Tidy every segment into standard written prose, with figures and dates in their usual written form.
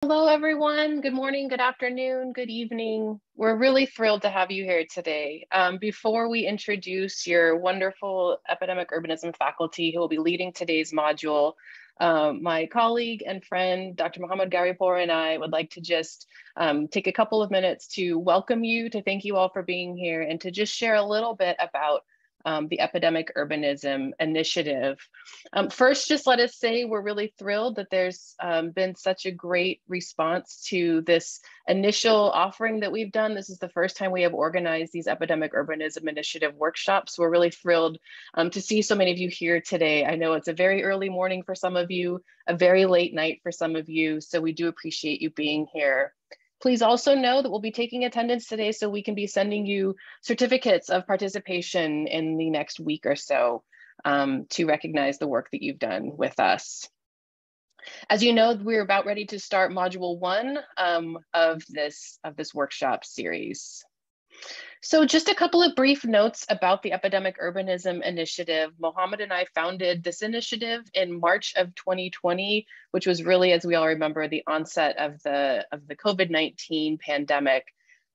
Hello, everyone. Good morning, good afternoon, good evening. We're really thrilled to have you here today. Before we introduce your wonderful epidemic urbanism faculty who will be leading today's module, my colleague and friend, Dr. Mohammed Garipur, and I would like to just take a couple of minutes to welcome you, to thank you all for being here, and to just share a little bit about the Epidemic Urbanism Initiative. First, just let us say we're really thrilled that there's been such a great response to this initial offering that we've done. This is the first time we have organized these Epidemic Urbanism Initiative workshops. We're really thrilled to see so many of you here today. I know it's a very early morning for some of you, a very late night for some of you, so we do appreciate you being here. Please also know that we'll be taking attendance today, so we can be sending you certificates of participation in the next week or so to recognize the work that you've done with us. As you know, we're about ready to start module 1 of this workshop series. So just a couple of brief notes about the Epidemic Urbanism Initiative. Mohammed and I founded this initiative in March of 2020, which was really, as we all remember, the onset of the COVID-19 pandemic.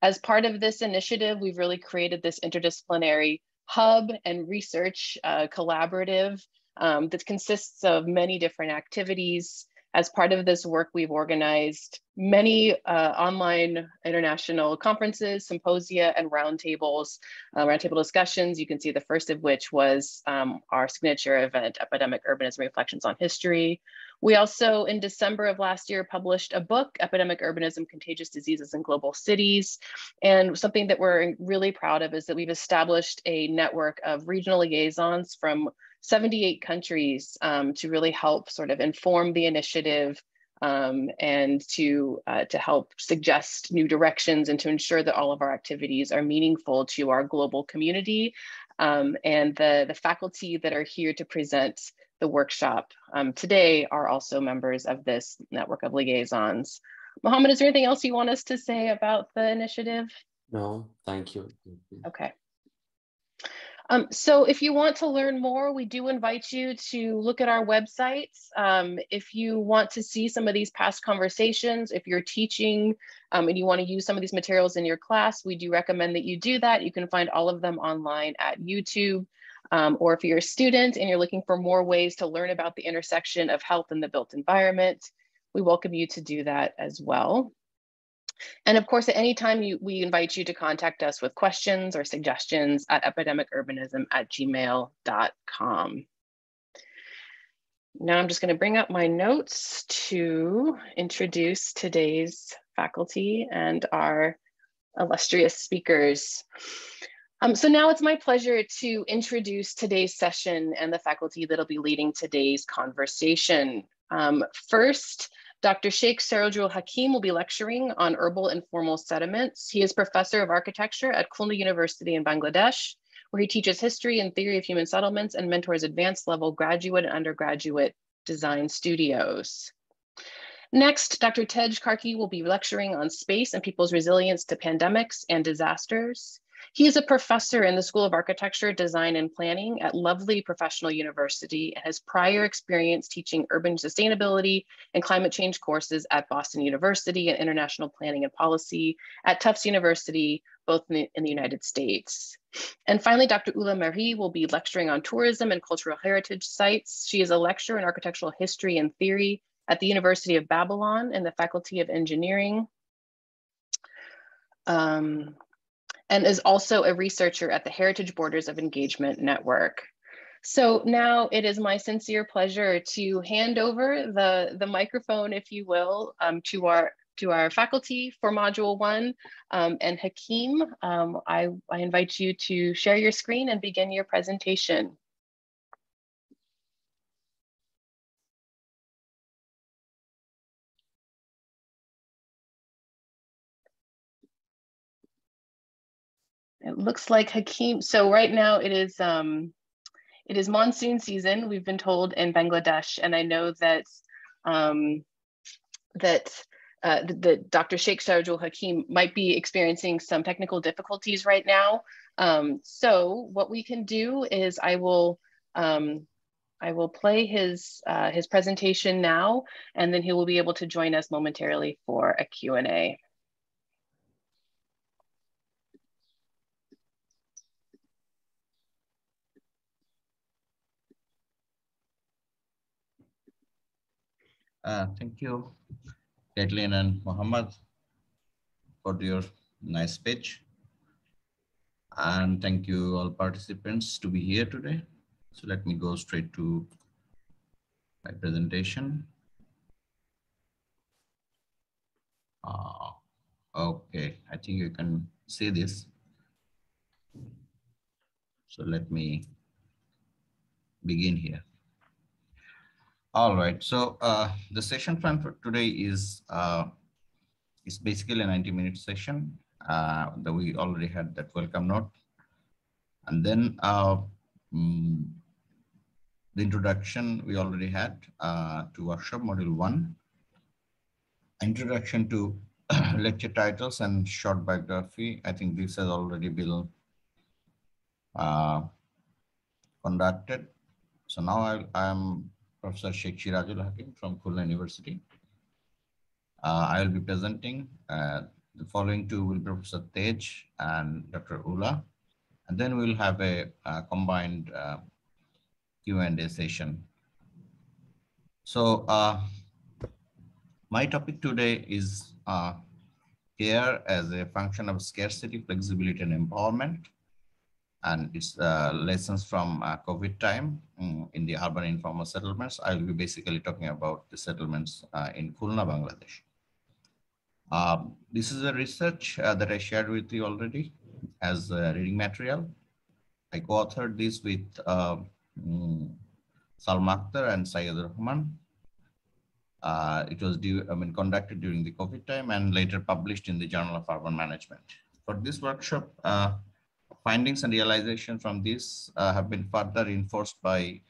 As part of this initiative, we've really created this interdisciplinary hub and research collaborative that consists of many different activities. As part of this work, we've organized many online international conferences, symposia, and roundtables, roundtable discussions. You can see the first of which was our signature event, Epidemic Urbanism Reflections on History. We also, in December of last year, published a book, Epidemic Urbanism, Contagious Diseases in Global Cities. And something that we're really proud of is that we've established a network of regional liaisons from 78 countries to really help sort of inform the initiative and to help suggest new directions and to ensure that all of our activities are meaningful to our global community. And the faculty that are here to present the workshop today are also members of this network of liaisons. Mohammed, is there anything else you want us to say about the initiative? No, thank you. Okay. So if you want to learn more, we do invite you to look at our websites. If you want to see some of these past conversations, if you're teaching and you want to use some of these materials in your class, we do recommend that you do that. You can find all of them online at YouTube. Or if you're a student and you're looking for more ways to learn about the intersection of health and the built environment, we welcome you to do that as well. And of course, at any time, we invite you to contact us with questions or suggestions at epidemicurbanism@gmail.com. Now I'm just going to bring up my notes to introduce today's faculty and our illustrious speakers. So now it's my pleasure to introduce today's session and the faculty that'll be leading today's conversation. First, Dr. Sheikh Serajul Hakim will be lecturing on herbal informal sediments. He is professor of architecture at Kathmandu University in Bangladesh, where he teaches history and theory of human settlements and mentors advanced level graduate and undergraduate design studios. Next, Dr. Tej Karki will be lecturing on space and people's resilience to pandemics and disasters. He is a professor in the School of Architecture, Design, and Planning at Lovely Professional University and has prior experience teaching urban sustainability and climate change courses at Boston University and International Planning and Policy at Tufts University, both in the United States. And finally, Dr. Merie will be lecturing on tourism and cultural heritage sites. She is a lecturer in architectural history and theory at the University of Babylon in the Faculty of Engineering. And is also a researcher at the Heritage Borders of Engagement Network. So now it is my sincere pleasure to hand over the microphone, if you will, to our faculty for Module 1. And Hakim, I invite you to share your screen and begin your presentation. It looks like Hakim, so right now it is monsoon season, we've been told, in Bangladesh, and I know that Dr. Sheikh Serajul Hakim might be experiencing some technical difficulties right now. So what we can do is I will I will play his presentation now, and then he will be able to join us momentarily for a Q&A. Thank you, Caitlin and Mohammed, for your nice speech. And thank you all participants to be here today. So let me go straight to my presentation. Okay, I think you can see this. So let me begin here. All right, so the session plan for today is basically a 90-minute session that we already had that welcome note. And then the introduction we already had to workshop module 1, introduction to lecture titles and short biography. I think this has already been conducted. So now I am Professor Sheikh Serajul Hakim from Khalel University. I will be presenting. The following two will be Professor Tej and Dr. Ula. And then we'll have a combined Q&A session. So my topic today is care as a function of scarcity, flexibility, and empowerment. And it's lessons from COVID time in the urban informal settlements. I will be basically talking about the settlements in Khulna, Bangladesh. This is a research that I shared with you already as reading material. I co-authored this with Salma Akhtar and Syed Rahman. It was conducted during the COVID time and later published in the Journal of Urban Management. For this workshop, findings and realization from this have been further reinforced by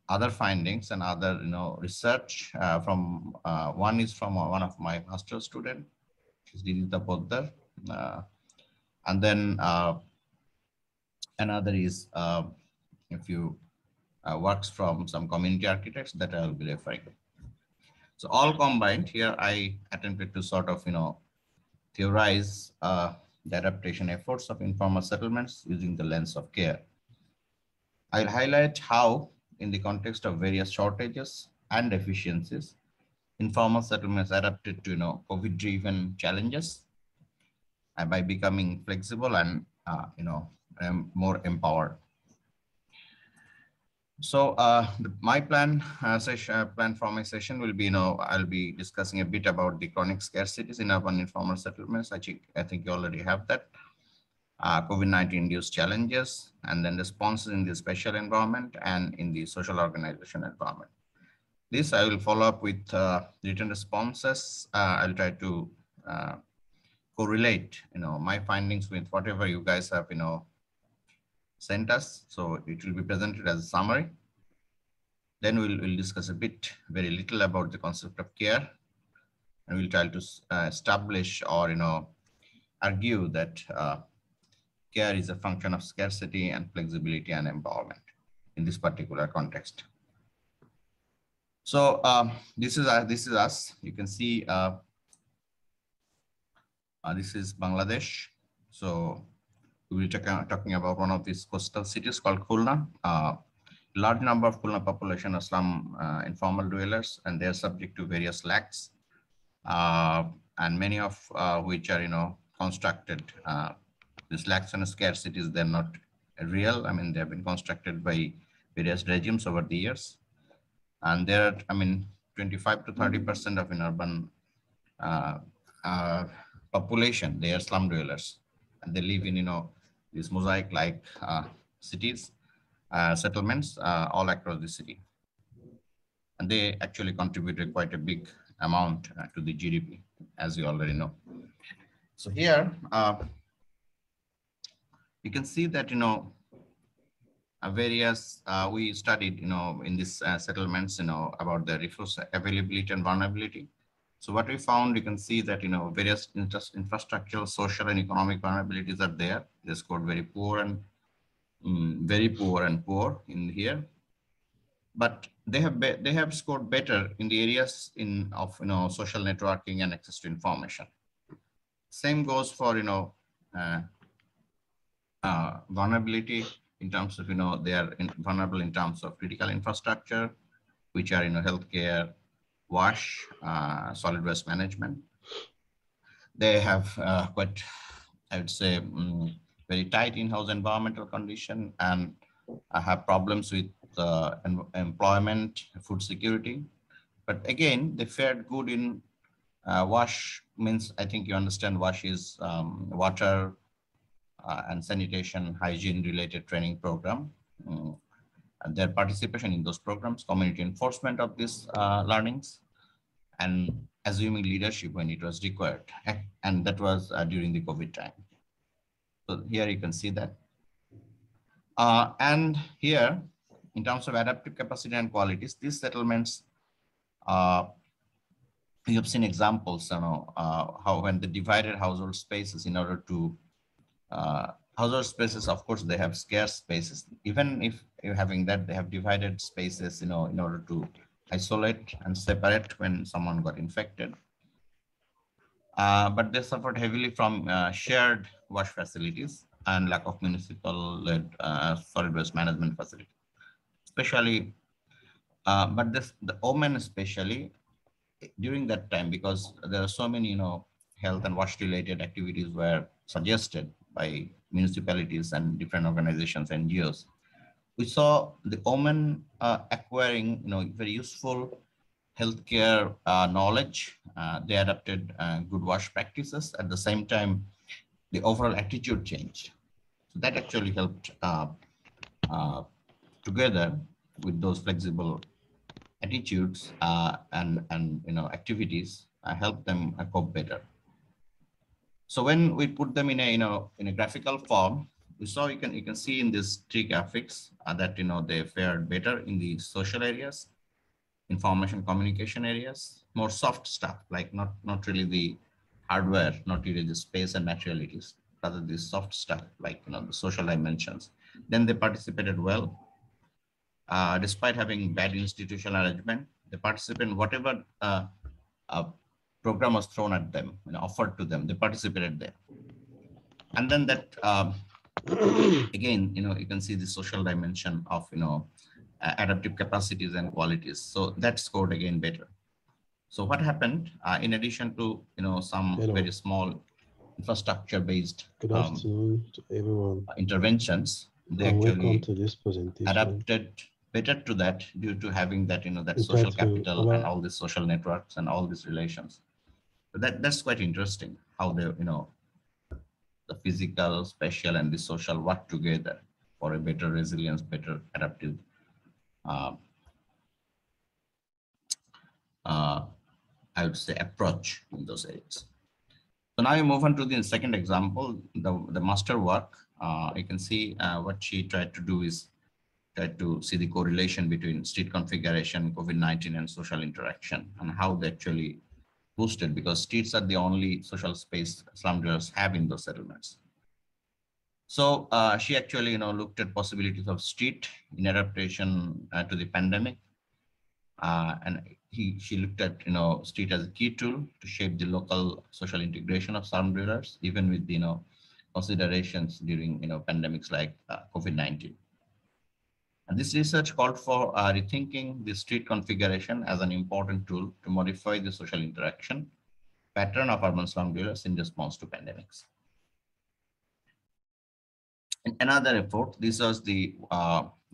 other findings and other research from one is from one of my master's student, Dinita Poddar, and then another is a few works from some community architects that I will be referring. So all combined here, I attempted to sort of theorize the adaptation efforts of informal settlements using the lens of care. I'll highlight how, in the context of various shortages and deficiencies, informal settlements adapted to COVID-driven challenges by becoming flexible and more empowered. So my plan for my session will be, I'll be discussing a bit about the chronic scarcities in urban informal settlements. I think you already have that. COVID-19 induced challenges, and then responses in the spatial environment and in the social organization environment. This I will follow up with written responses. I'll try to correlate, my findings with whatever you guys have, sent us. So it will be presented as a summary. Then we'll discuss a bit, very little about the concept of care, and we'll try to establish or argue that care is a function of scarcity and flexibility and empowerment in this particular context. So this is us. You can see this is Bangladesh. So we will be talking about one of these coastal cities called Khulna. Large number of Khulna population are slum informal dwellers, and they are subject to various lacks, and many of which are constructed. These lacks and scarcities, they're not real. I mean, they have been constructed by various regimes over the years. And there are, 25 to 30% of an urban population, they are slum dwellers. And they live in, these mosaic-like cities, settlements all across the city. And they actually contributed quite a big amount to the GDP, as you already know. So here, you can see that, various, we studied, in these settlements, about the resource availability and vulnerability. So what we found, you can see that, various infrastructural, social, and economic vulnerabilities are there. They scored very poor and poor in here. but they have scored better in the areas of social networking and access to information. Same goes for uh, vulnerability in terms of they are vulnerable in terms of critical infrastructure, which are healthcare, wash, solid waste management. They have quite, I would say, very tight in-house environmental condition, and have problems with employment, food security. But again, they fared good in wash. Means I think you understand wash is water and sanitation hygiene related training program. And their participation in those programs, community enforcement of these learnings, and assuming leadership when it was required. And that was during the COVID time. So here you can see that. And here, in terms of adaptive capacity and qualities, these settlements, you have seen examples, how when they divided household spaces in order to, household spaces, of course, they have scarce spaces. Even if you're having that, they have divided spaces, in order to isolate and separate when someone got infected. But they suffered heavily from shared wash facilities and lack of municipal-led solid waste management facilities. Especially, but the women especially during that time, because there are so many, health and wash-related activities were suggested by municipalities and different organizations, NGOs. We saw the women acquiring, very useful healthcare knowledge. They adopted good wash practices. At the same time, the overall attitude changed. So that actually helped together with those flexible attitudes and activities, help them cope better. So when we put them in a graphical form, we saw you can see in these three graphics that they fared better in the social areas, information communication areas, more soft stuff, like not really the hardware, not really the space and materialities, rather the soft stuff, like the social dimensions. Then they participated well. Despite having bad institutional arrangement, they participate in whatever program was thrown at them, offered to them, they participated there. And then that, again, you can see the social dimension of, adaptive capacities and qualities. So that scored again better. So what happened, in addition to, some very small infrastructure-based Good afternoon to everyone. Interventions, they And welcome actually to this presentation. adapted better to that due to having that, that social capital and all these social networks and all these relations. So that's quite interesting how they, the physical, spatial, and the social work together for a better resilience, better adaptive I would say approach in those areas. So now you move on to the second example, the master work. You can see what she tried to do is try to see the correlation between street configuration, COVID-19, and social interaction, and how they actually boosted, because streets are the only social space slum dwellers have in those settlements. So she actually, looked at possibilities of street in adaptation to the pandemic, and she looked at, street as a key tool to shape the local social integration of slum dwellers, even with, considerations during, pandemics like COVID-19. And this research called for rethinking the street configuration as an important tool to modify the social interaction pattern of urban slum dwellers in response to pandemics. In another effort, this was the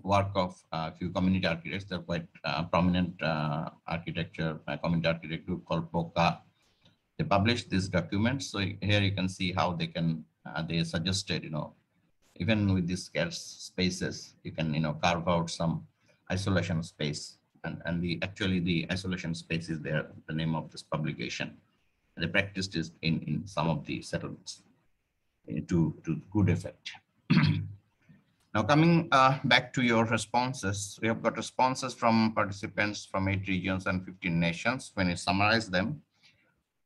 work of a few community architects. They're quite prominent architecture, community architect group called POCA. They published these documents. So here you can see how they can, they suggested, even with these scarce spaces, you can, carve out some isolation space. And actually the isolation space is there, the name of this publication. They practiced this in some of the settlements to good effect. Now coming back to your responses, we have got responses from participants from 8 regions and 15 nations. When we summarize them,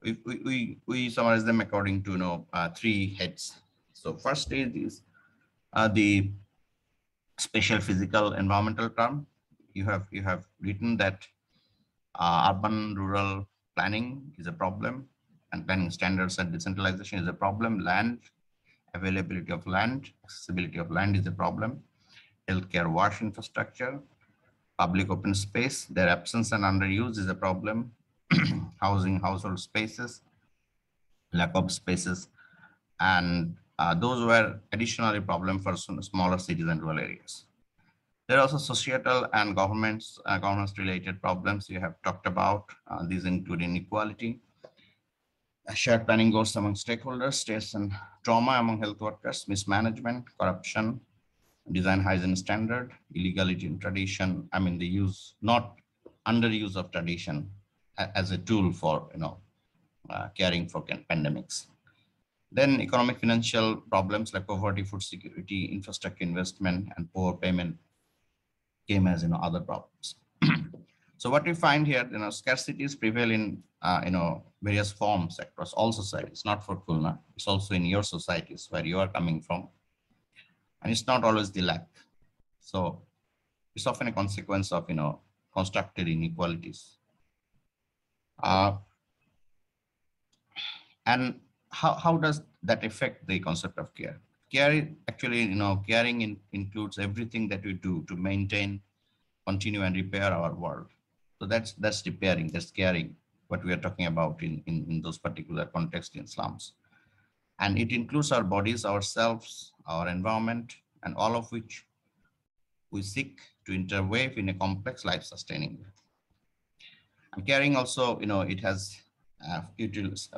we summarize them according to 3 heads. So first is the spatial physical environmental term. you have written that urban-rural planning is a problem, and planning standards and decentralization is a problem. Land availability of land, accessibility of land is a problem. Healthcare wash infrastructure, public open space, their absence and underuse is a problem. Housing, household spaces, lack of spaces, and those were additionally problem for smaller cities and rural areas. There are also societal and governance related problems you have talked about. These include inequality, shared planning goals among stakeholders, stress and trauma among health workers, mismanagement, corruption, design hygiene standard, illegality in tradition. I mean, the use, not underuse of tradition as a tool for, caring for pandemics. Then economic financial problems like poverty, food security, infrastructure investment, and poor payment came as, other problems. So what we find here, scarcities prevail in, various forms across all societies, not for Khulna. It's also in your societies where you are coming from. And it's not always the lack. So it's often a consequence of, constructed inequalities. And how does that affect the concept of care? Care actually, caring includes everything that we do to maintain, continue, and repair our world. So that's repairing, that's caring, what we are talking about in those particular contexts in slums. And it includes our bodies, ourselves, our environment, and all of which we seek to interweave in a complex life-sustaining way. And caring also, it has,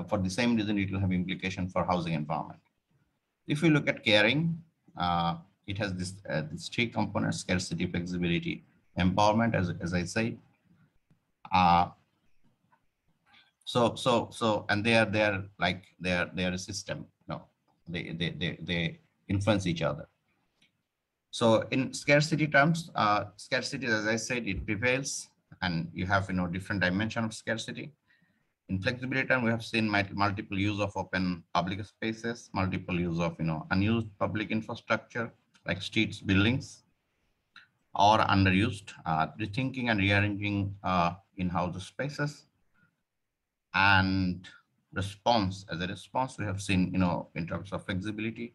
for the same reason, it will have implication for housing environment. If we look at caring, it has these three components: scarcity, flexibility, empowerment, as I say. And they are like they're a system. They influence each other. So in scarcity terms, scarcity, as I said, it prevails, and you have different dimension of scarcity. In flexibility term, we have seen multiple use of open public spaces, multiple use of unused public infrastructure like streets, buildings, or underused, rethinking and rearranging in-house spaces. And response, as a response, we have seen, in terms of flexibility,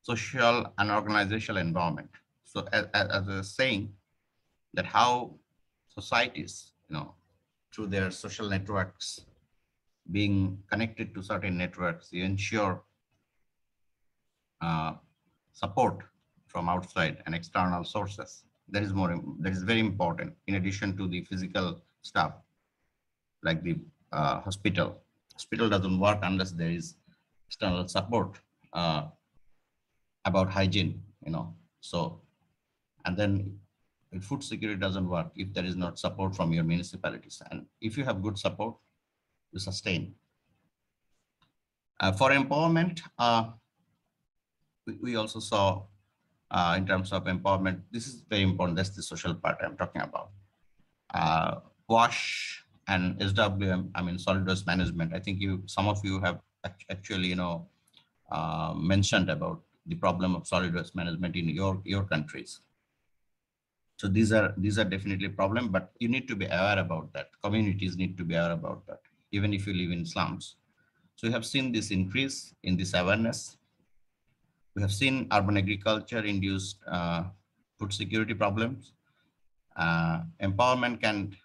social and organizational environment. So as I was saying, that how societies, through their social networks, being connected to certain networks, you ensure support from outside and external sources. That is very important, in addition to the physical stuff, like the hospital. Hospital doesn't work unless there is external support about hygiene, So, and then food security doesn't work if there is not support from your municipalities. And if you have good support, you sustain. For empowerment, we also saw, in terms of empowerment, this is very important. That's the social part I'm talking about. WASH and SWM, I mean, solid waste management. I think some of you have actually, mentioned about the problem of solid waste management in your countries. So these are definitely a problem, but you need to be aware about that. Communities need to be aware about that, even if you live in slums. So we have seen this increase in this awareness. We have seen urban agriculture induced food security problems. Empowerment can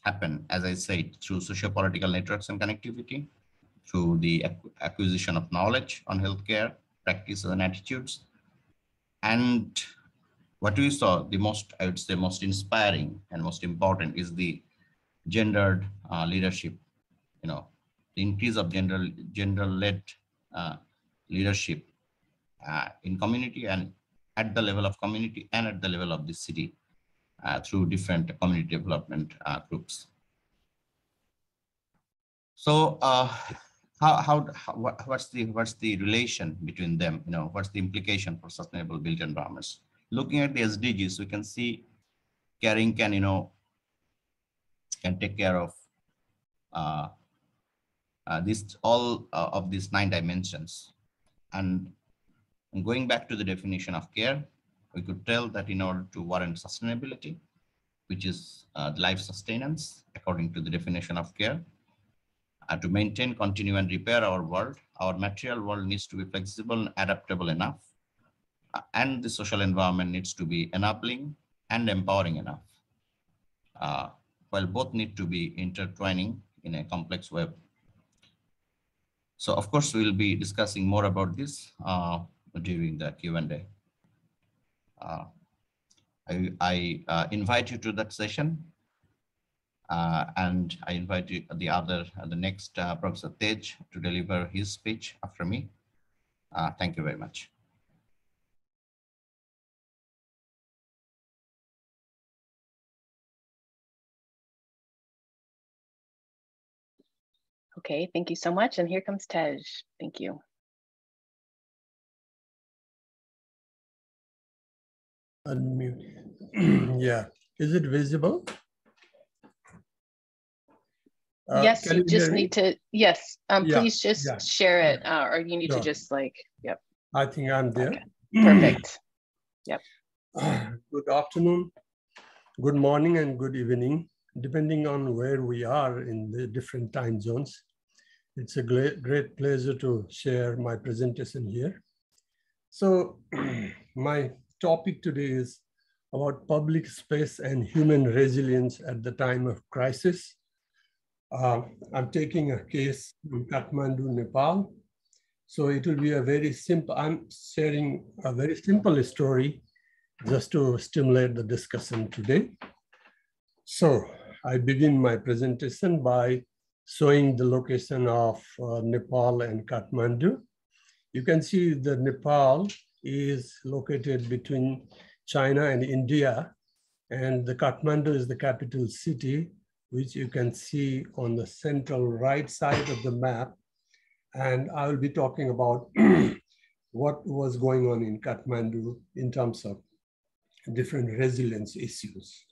happen, as I said, through socio-political networks and connectivity, through the acquisition of knowledge on healthcare practices and attitudes. And what we saw, I would say, most inspiring and most important is the gendered leadership. The increase of gender-led leadership in community, and at the level of community and at the level of the city, through different community development groups. So what's the relation between them? What's the implication for sustainable built environments? Looking at the SDGs, we can see caring can take care of all of these 9 dimensions. And going back to the definition of care, we could tell that in order to warrant sustainability, which is life sustenance according to the definition of care. To maintain, continue, and repair our world, our material world needs to be flexible and adaptable enough, and the social environment needs to be enabling and empowering enough, while both need to be intertwining in a complex web. So of course, we'll be discussing more about this during the Q&A. I invite you to that session, and I invite you, the next Professor Tej to deliver his speech after me. Thank you very much. Okay, thank you so much. And here comes Tej. Thank you. Unmute. Yeah, is it visible? Yes, you just need to, yes, please just share it, or you need to just like, yep. I think I'm there. Okay. Perfect. Yep. Good afternoon, good morning, and good evening, depending on where we are in the different time zones. It's a great pleasure to share my presentation here. So my topic today is about public space and human resilience at the time of crisis. I'm taking a case in Kathmandu, Nepal. So it will be a very simple, I'm sharing a very simple story just to stimulate the discussion today. So I begin my presentation by showing the location of Nepal and Kathmandu. You can see that Nepal is located between China and India, and the Kathmandu is the capital city, which you can see on the central right side of the map. And I will be talking about what was going on in Kathmandu in terms of different resilience issues.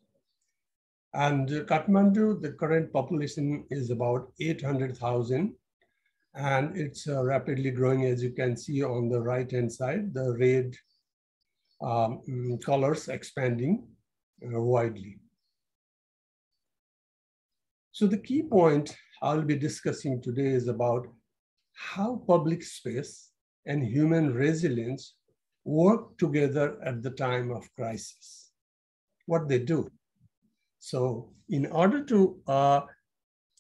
And Kathmandu, the current population is about 800,000, and it's rapidly growing, as you can see on the right-hand side, the red colors expanding widely. So the key point I'll be discussing today is about how public space and human resilience work together at the time of crisis, what they do. So in order to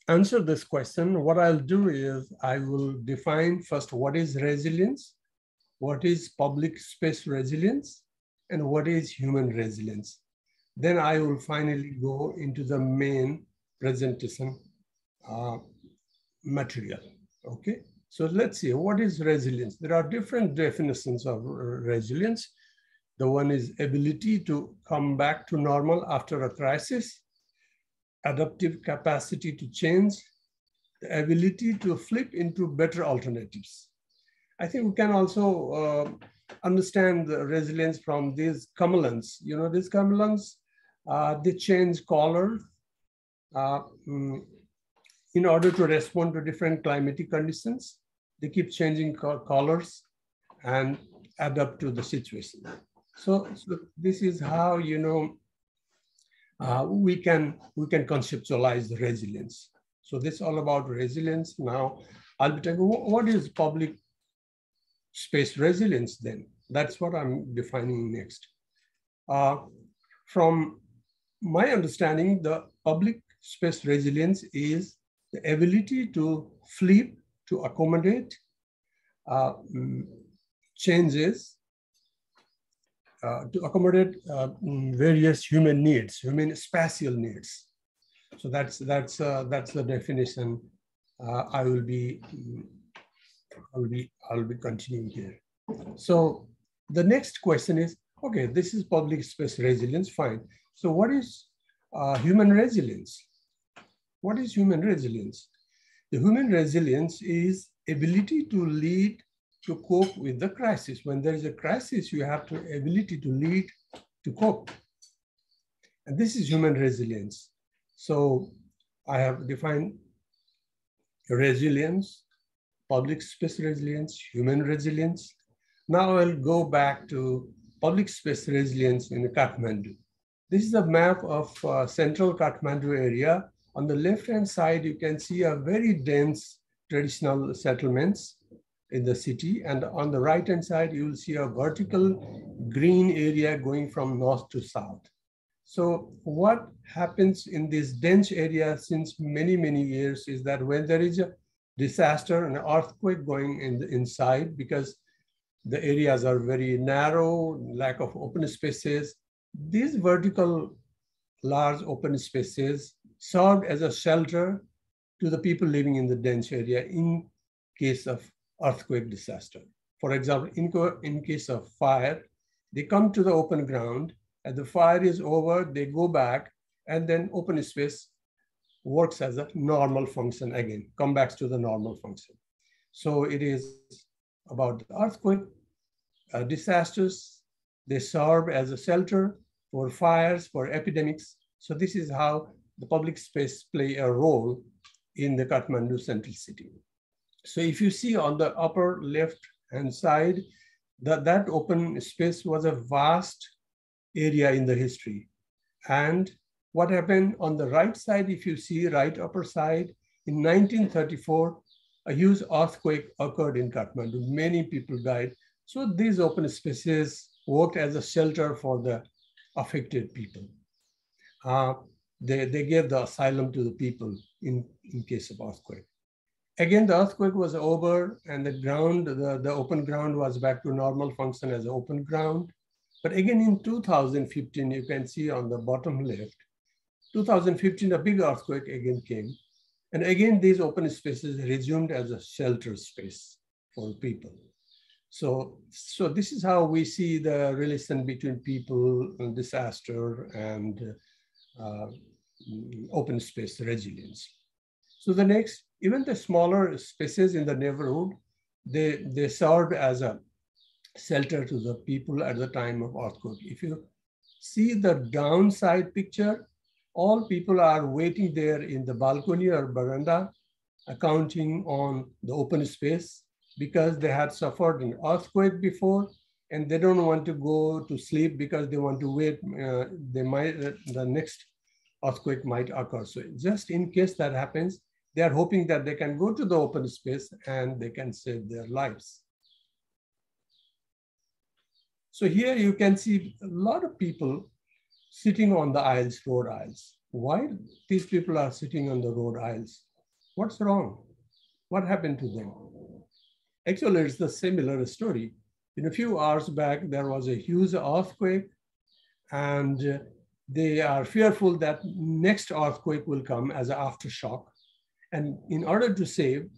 answer this question, what I'll do is I will define first what is resilience, what is public space resilience, and what is human resilience. Then I will finally go into the main presentation material, okay? So let's see, what is resilience? There are different definitions of resilience. The one is ability to come back to normal after a crisis, adaptive capacity to change, the ability to flip into better alternatives. I think we can also understand the resilience from these chameleons. You know, these chameleons, they change color in order to respond to different climatic conditions. They keep changing colors and adapt to the situation. So this is how, you know, we can conceptualize the resilience. So this is all about resilience. Now I'll be talking, what is public space resilience then? That's what I'm defining next. From my understanding, the public space resilience is the ability to flip, to accommodate changes, to accommodate various human needs, human spatial needs. So that's the definition I'll be continuing here. So the next question is, okay, this is public space resilience, fine. So what is human resilience? What is human resilience? The human resilience is ability to lead, to cope with the crisis. When there is a crisis, you have the ability to lead, to cope. And this is human resilience. So I have defined resilience, public space resilience, human resilience. Now I'll go back to public space resilience in Kathmandu. This is a map of central Kathmandu area. On the left-hand side, you can see a very dense traditional settlements in the city. And on the right-hand side, you will see a vertical green area going from north to south. So what happens in this dense area since many, many years is that when there is a disaster, an earthquake going inside, because the areas are very narrow, lack of open spaces, these vertical large open spaces served as a shelter to the people living in the dense area in case of earthquake disaster. For example, in case of fire, they come to the open ground, and the fire is over, they go back, and then open space works as a normal function again, come back to the normal function. So it is about the earthquake, disasters, they serve as a shelter for fires, for epidemics. So this is how the public space play a role in the Kathmandu central city. So if you see on the upper left-hand side, that open space was a vast area in the history. And what happened on the right side, if you see right upper side, in 1934, a huge earthquake occurred in Kathmandu. Many people died. So these open spaces worked as a shelter for the affected people. They gave the asylum to the people in case of earthquake. Again, the earthquake was over and the ground, the open ground was back to normal function as open ground. But again, in 2015, you can see on the bottom left, 2015, a big earthquake again came. And again, these open spaces resumed as a shelter space for people. So this is how we see the relation between people and disaster and open space resilience. So the next, even the smaller spaces in the neighborhood, they served as a shelter to the people at the time of earthquake. If you see the downside picture, all people are waiting there in the balcony or veranda, counting on the open space because they had suffered an earthquake before and they don't want to go to sleep because they want to wait. The next earthquake might occur. So just in case that happens, they are hoping that they can go to the open space and they can save their lives. So here you can see a lot of people sitting on the aisles, road aisles. Why these people are sitting on the road aisles? What's wrong? What happened to them? Actually, it's the similar story. In a few hours back, there was a huge earthquake and they are fearful that next earthquake will come as an aftershock. And in order to save,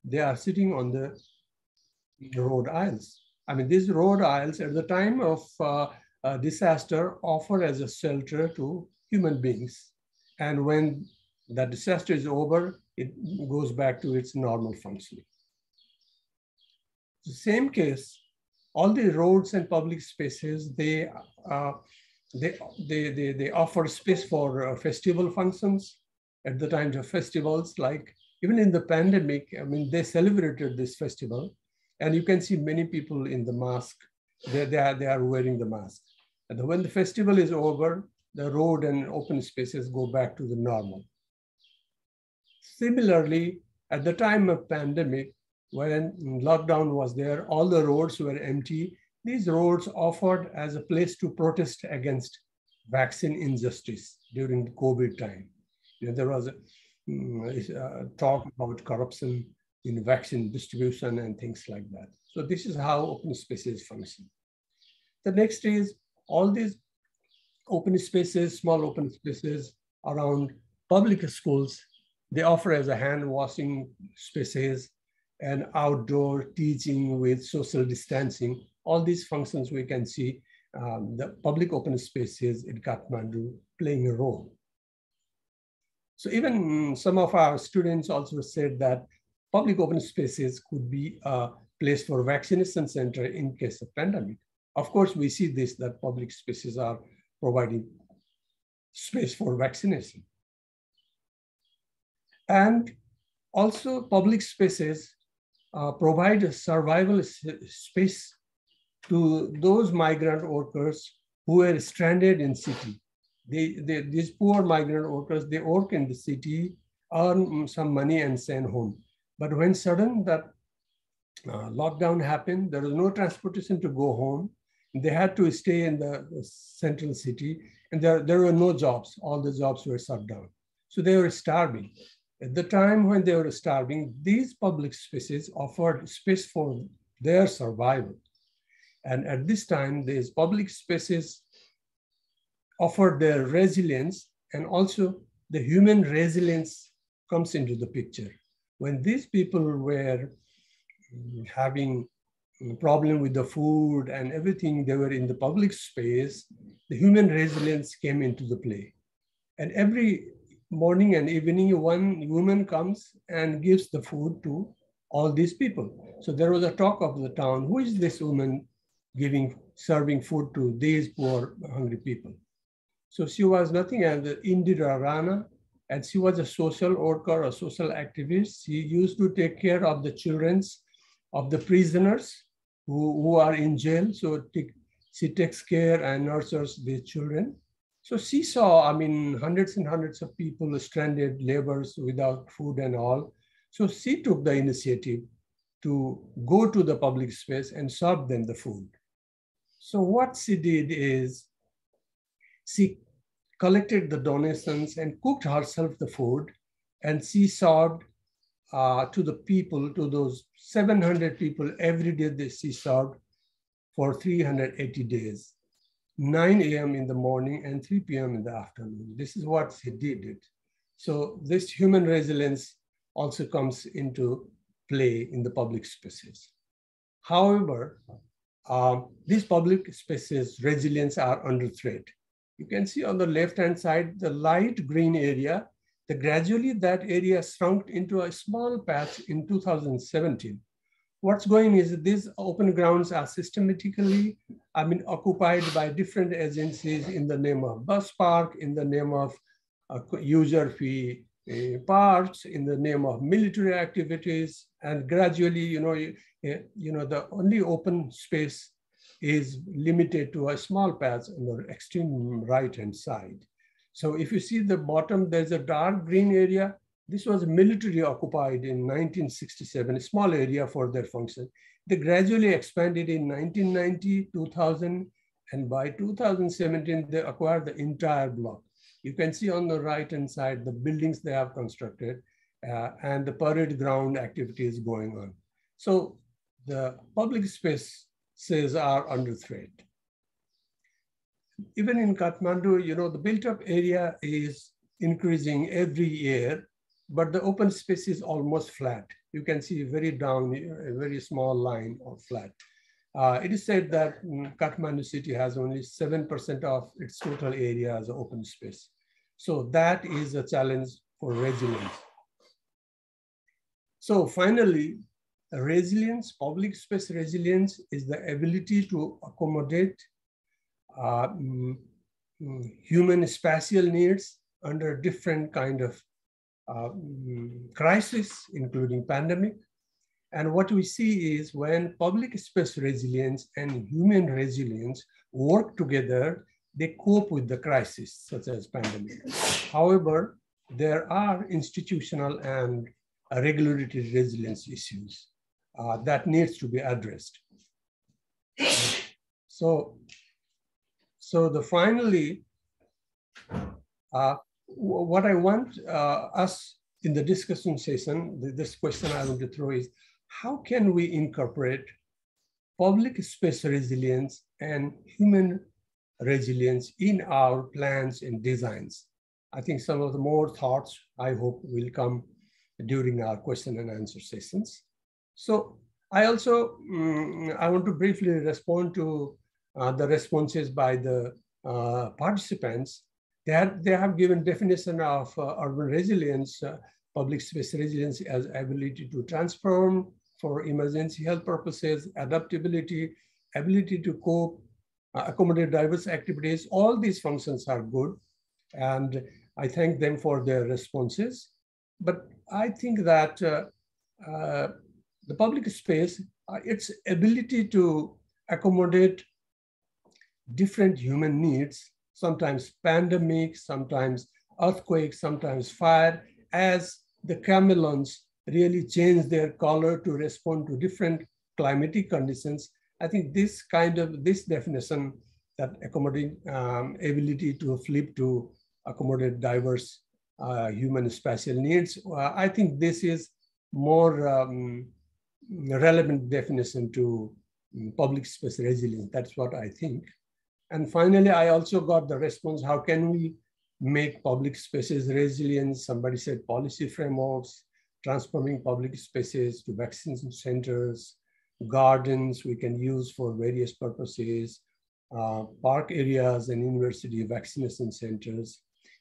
they are sitting on the road aisles. I mean, these road aisles at the time of disaster offer as a shelter to human beings. And when the disaster is over, it goes back to its normal functioning. The same case, all the roads and public spaces, they offer space for festival functions at the times of festivals, like even in the pandemic, I mean, they celebrated this festival and you can see many people in the mask, they are wearing the mask. And when the festival is over, the road and open spaces go back to the normal. Similarly, at the time of pandemic, when lockdown was there, all the roads were empty. These roads offered as a place to protest against vaccine injustice during the COVID time. You know, there was a talk about corruption in vaccine distribution and things like that. So this is how open spaces function. The next is all these open spaces, small open spaces around public schools. They offer as a hand washing spaces and outdoor teaching with social distancing. All these functions we can see the public open spaces in Kathmandu playing a role. So even some of our students also said that public open spaces could be a place for vaccination center in case of pandemic. Of course, we see this, that public spaces are providing space for vaccination. And also public spaces provide a survival space to those migrant workers who were stranded in city. These poor migrant workers, they work in the city, earn some money and send home. But when sudden that lockdown happened, there was no transportation to go home. They had to stay in the central city, and there were no jobs. All the jobs were shut down. So they were starving. At the time when they were starving, these public spaces offered space for their survival. And at this time, these public spaces offered their resilience, and also the human resilience comes into the picture. When these people were having a problem with the food and everything, they were in the public space, the human resilience came into the play. And every morning and evening, one woman comes and gives the food to all these people. So there was a talk of the town, who is this woman serving food to these poor, hungry people? So she was nothing else than Indira Rana, and she was a social worker, a social activist. She used to take care of the children of the prisoners who are in jail. So she takes care and nurtures the children. So she saw, I mean, hundreds and hundreds of people, stranded laborers without food and all. So she took the initiative to go to the public space and serve them the food. So what she did is she collected the donations and cooked herself the food, and she served to the people, to those 700 people every day that she served for 380 days, 9 a.m. in the morning and 3 p.m. in the afternoon. This is what she did. So this human resilience also comes into play in the public spaces. However, these public spaces resilience are under threat. You can see on the left-hand side, the light green area, gradually that area shrunk into a small patch in 2017. What's going is that these open grounds are systematically, occupied by different agencies in the name of bus park, in the name of user fee parks, in the name of military activities, and gradually, the only open space is limited to a small patch on the extreme right-hand side. So if you see the bottom, there's a dark green area. This was military occupied in 1967, a small area for their function. They gradually expanded in 1990, 2000, and by 2017, they acquired the entire block. You can see on the right-hand side, the buildings they have constructed and the parade ground activities going on. So the public spaces are under threat. Even in Kathmandu, the built-up area is increasing every year, but the open space is almost flat. You can see very down, a very small line of flat. It is said that Kathmandu city has only 7% of its total area as open space. So that is a challenge for resilience. So finally, resilience, public space resilience is the ability to accommodate human spatial needs under different kind of crisis, including pandemic. And what we see is when public space resilience and human resilience work together, they cope with the crisis, such as pandemic. However, there are institutional and regulatory resilience issues that needs to be addressed. So finally, what I want us in the discussion session, this question I want to throw is, how can we incorporate public space resilience and human resilience in our plans and designs? I think some of the more thoughts, I hope, will come during our question and answer sessions. So I also, I want to briefly respond to the responses by the participants. They have given definition of urban resilience, public space resilience as ability to transform for emergency health purposes, adaptability, ability to cope, accommodate diverse activities. All these functions are good, and I thank them for their responses. But I think that the public space, its ability to accommodate different human needs, sometimes pandemic, sometimes earthquake, sometimes fire, as the chameleons really change their color to respond to different climatic conditions. I think this definition, that accommodating ability to flip to accommodate diverse human spatial needs, I think this is more relevant definition to public space resilience. That's what I think. And finally, I also got the response, how can we make public spaces resilient? Somebody said policy frameworks, transforming public spaces to vaccination centers, gardens we can use for various purposes, park areas and university vaccination centers.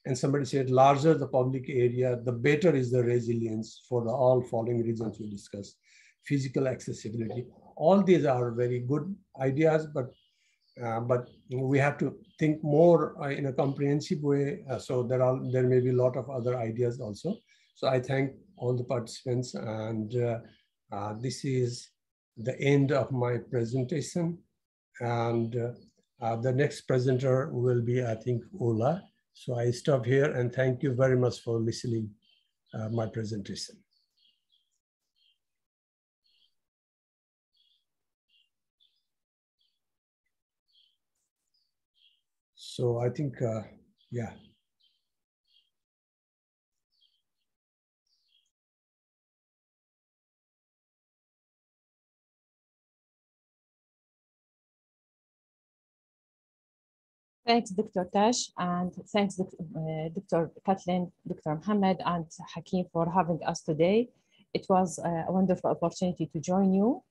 And somebody said larger the public area, the better is the resilience for the all following reasons we discussed. Physical accessibility. All these are very good ideas, but we have to think more in a comprehensive way. So there may be a lot of other ideas also. So I thank all the participants, and this is the end of my presentation. And the next presenter will be, I think, Ola. So I stop here and thank you very much for listening my presentation. So I think, yeah. Thanks, Dr. Tej, and thanks, Dr. Kathleen, Dr. Mohammed, and Hakim for having us today. It was a wonderful opportunity to join you.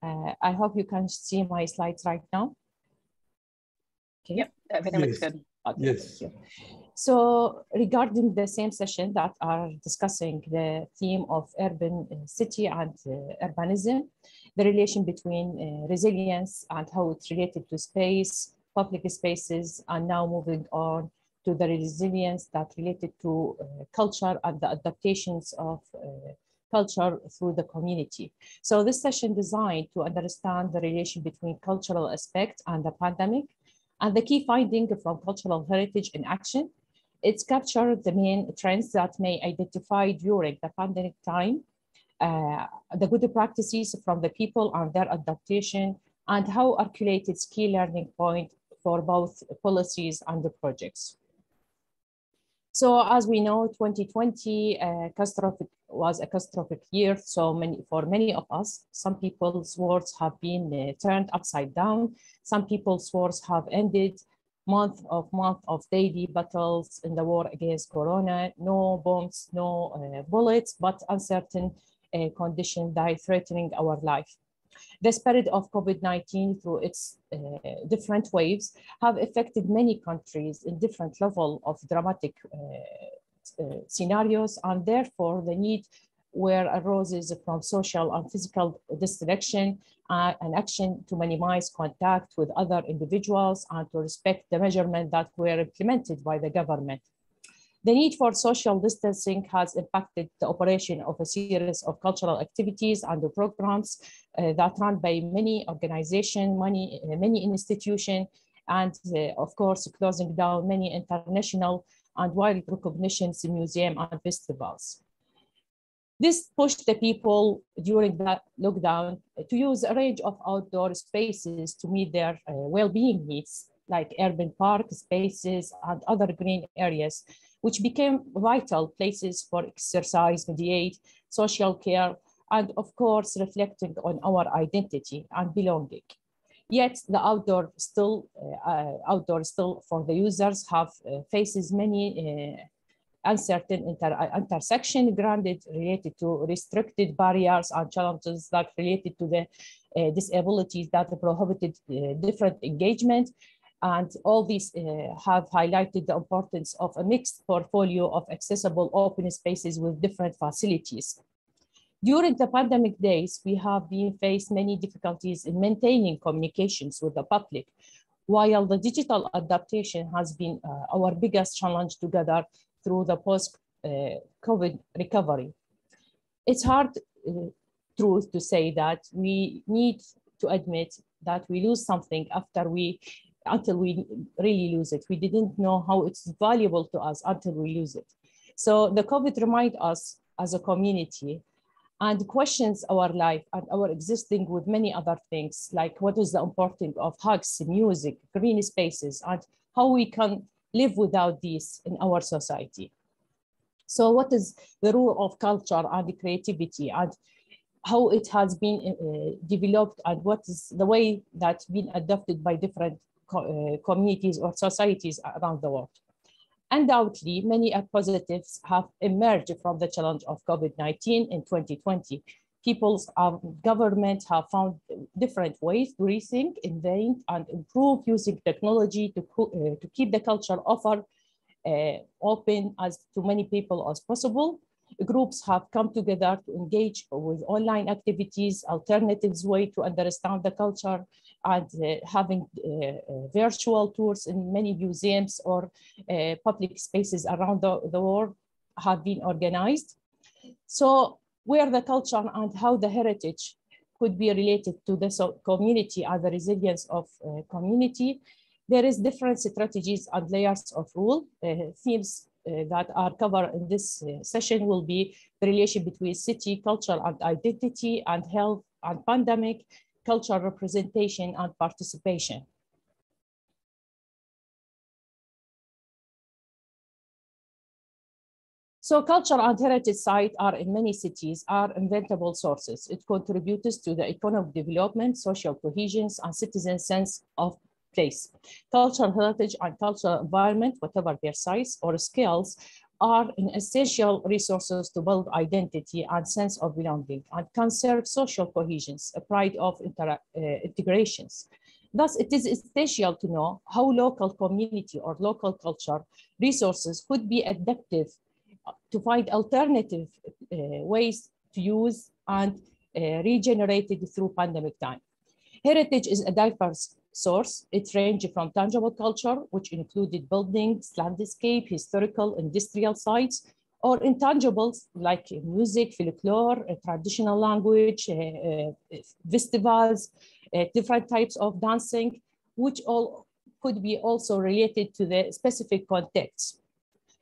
I hope you can see my slides right now. Okay. Yep, everything looks good. Okay, yes. So regarding the same session that are discussing the theme of urban city and urbanism, the relation between resilience and how it's related to space, public spaces, and now moving on to the resilience that related to culture and the adaptations of culture through the community. So this session designed to understand the relation between cultural aspects and the pandemic, and the key finding from cultural heritage in action. It's captured the main trends that may identify during the pandemic time, the good practices from the people and their adaptation, and how articulated key learning point for both policies and the projects. So as we know, 2020 was a catastrophic year. So for many of us, some people's worlds have been turned upside down. Some people's wars have ended. Month of daily battles in the war against Corona, no bombs, no bullets, but uncertain conditions that are threatening our life. The spread of COVID-19 through its different waves have affected many countries in different level of dramatic scenarios, and therefore the need where arises from social and physical disconnection and action to minimize contact with other individuals and to respect the measurements that were implemented by the government. The need for social distancing has impacted the operation of a series of cultural activities and the programs that run by many organizations, many institutions, and of course, closing down many international and wide recognitions in museums and festivals. This pushed the people during that lockdown to use a range of outdoor spaces to meet their well-being needs, like urban park spaces and other green areas, which became vital places for exercise, mediate, social care, and of course, reflecting on our identity and belonging. Yet the outdoor still for the users have faces many uncertain intersection grounded related to restricted barriers and challenges that related to the disabilities that prohibited different engagement. And all these have highlighted the importance of a mixed portfolio of accessible open spaces with different facilities. During the pandemic days, we have been faced many difficulties in maintaining communications with the public, while the digital adaptation has been our biggest challenge together through the post-COVID recovery. It's hard truth to say that we need to admit that we lose something after we until we really lose it. We didn't know how it's valuable to us until we lose it. So the COVID reminds us as a community and questions our life and our existing with many other things, like what is the importance of hugs, music, green spaces, and how we can live without these in our society. So what is the role of culture and creativity, and how it has been developed, and what is the way that's been adopted by different communities or societies around the world. Undoubtedly, many positives have emerged from the challenge of COVID-19 in 2020. People's governments have found different ways to rethink, invent, and improve using technology to keep the culture offer open as to many people as possible. Groups have come together to engage with online activities, alternatives way to understand the culture, and having virtual tours in many museums or public spaces around the world have been organized. So where the culture and how the heritage could be related to the community and the resilience of community, there is different strategies and layers of rule. Themes that are covered in this session will be the relation between city, culture and identity, and health and pandemic, cultural representation and participation. So culture and heritage sites are in many cities are inventable sources. It contributes to the economic development, social cohesion, and citizen sense of place. Cultural heritage and cultural environment, whatever their size or scales, are an essential resources to build identity and sense of belonging and can serve social cohesion, a pride of integrations. Thus, it is essential to know how local community or local culture resources could be adaptive to find alternative ways to use and regenerated through pandemic time. Heritage is a diverse source. It ranges from tangible culture, which included buildings, landscape, historical, industrial sites, or intangibles like music, folklore, traditional language, festivals, different types of dancing, which all could be also related to the specific context.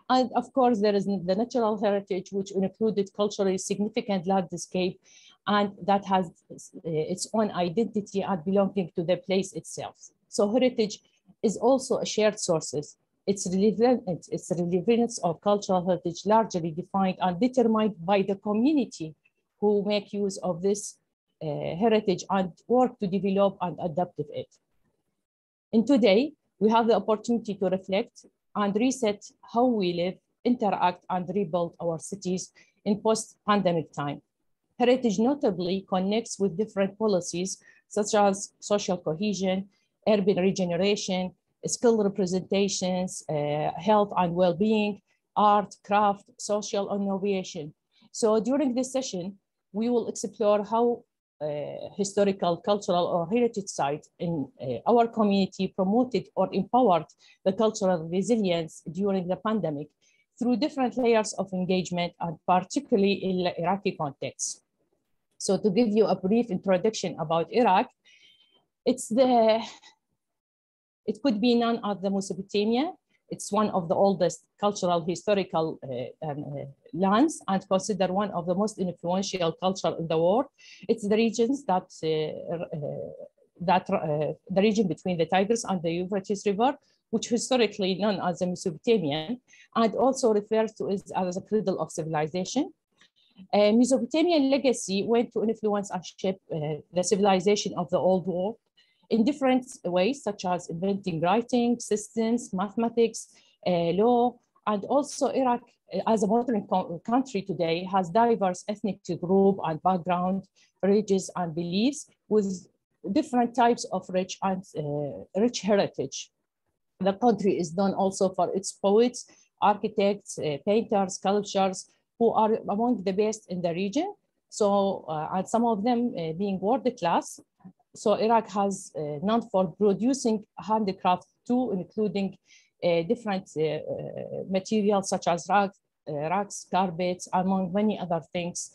And of course, there is the natural heritage, which included culturally significant landscape, and that has its own identity and belonging to the place itself. So heritage is also a shared sources. Its relevance of cultural heritage largely defined and determined by the community who make use of this heritage and work to develop and adapt it. And today, we have the opportunity to reflect and reset how we live, interact, and rebuild our cities in post-pandemic time. Heritage notably connects with different policies such as social cohesion, urban regeneration, skill representations, health and well-being, art, craft, social innovation. So during this session, we will explore how historical, cultural, or heritage sites in our community promoted or empowered the cultural resilience during the pandemic through different layers of engagement, and particularly in the Iraqi context. So to give you a brief introduction about Iraq, it could be known as the Mesopotamia. It's one of the oldest cultural historical lands and considered one of the most influential culture in the world. It's the regions that, the region between the Tigris and the Euphrates River, which historically known as the Mesopotamian, and also refers to it as a cradle of civilization. Mesopotamian legacy went to influence and shape the civilization of the old world in different ways, such as inventing writing, systems, mathematics, law, and also Iraq, as a modern country today, has diverse ethnic group and background, religions and beliefs with different types of rich heritage. The country is known also for its poets, architects, painters, sculptors, who are among the best in the region. So, and some of them being world class. So Iraq has known for producing handicraft too, including different materials such as rugs, carpets, among many other things,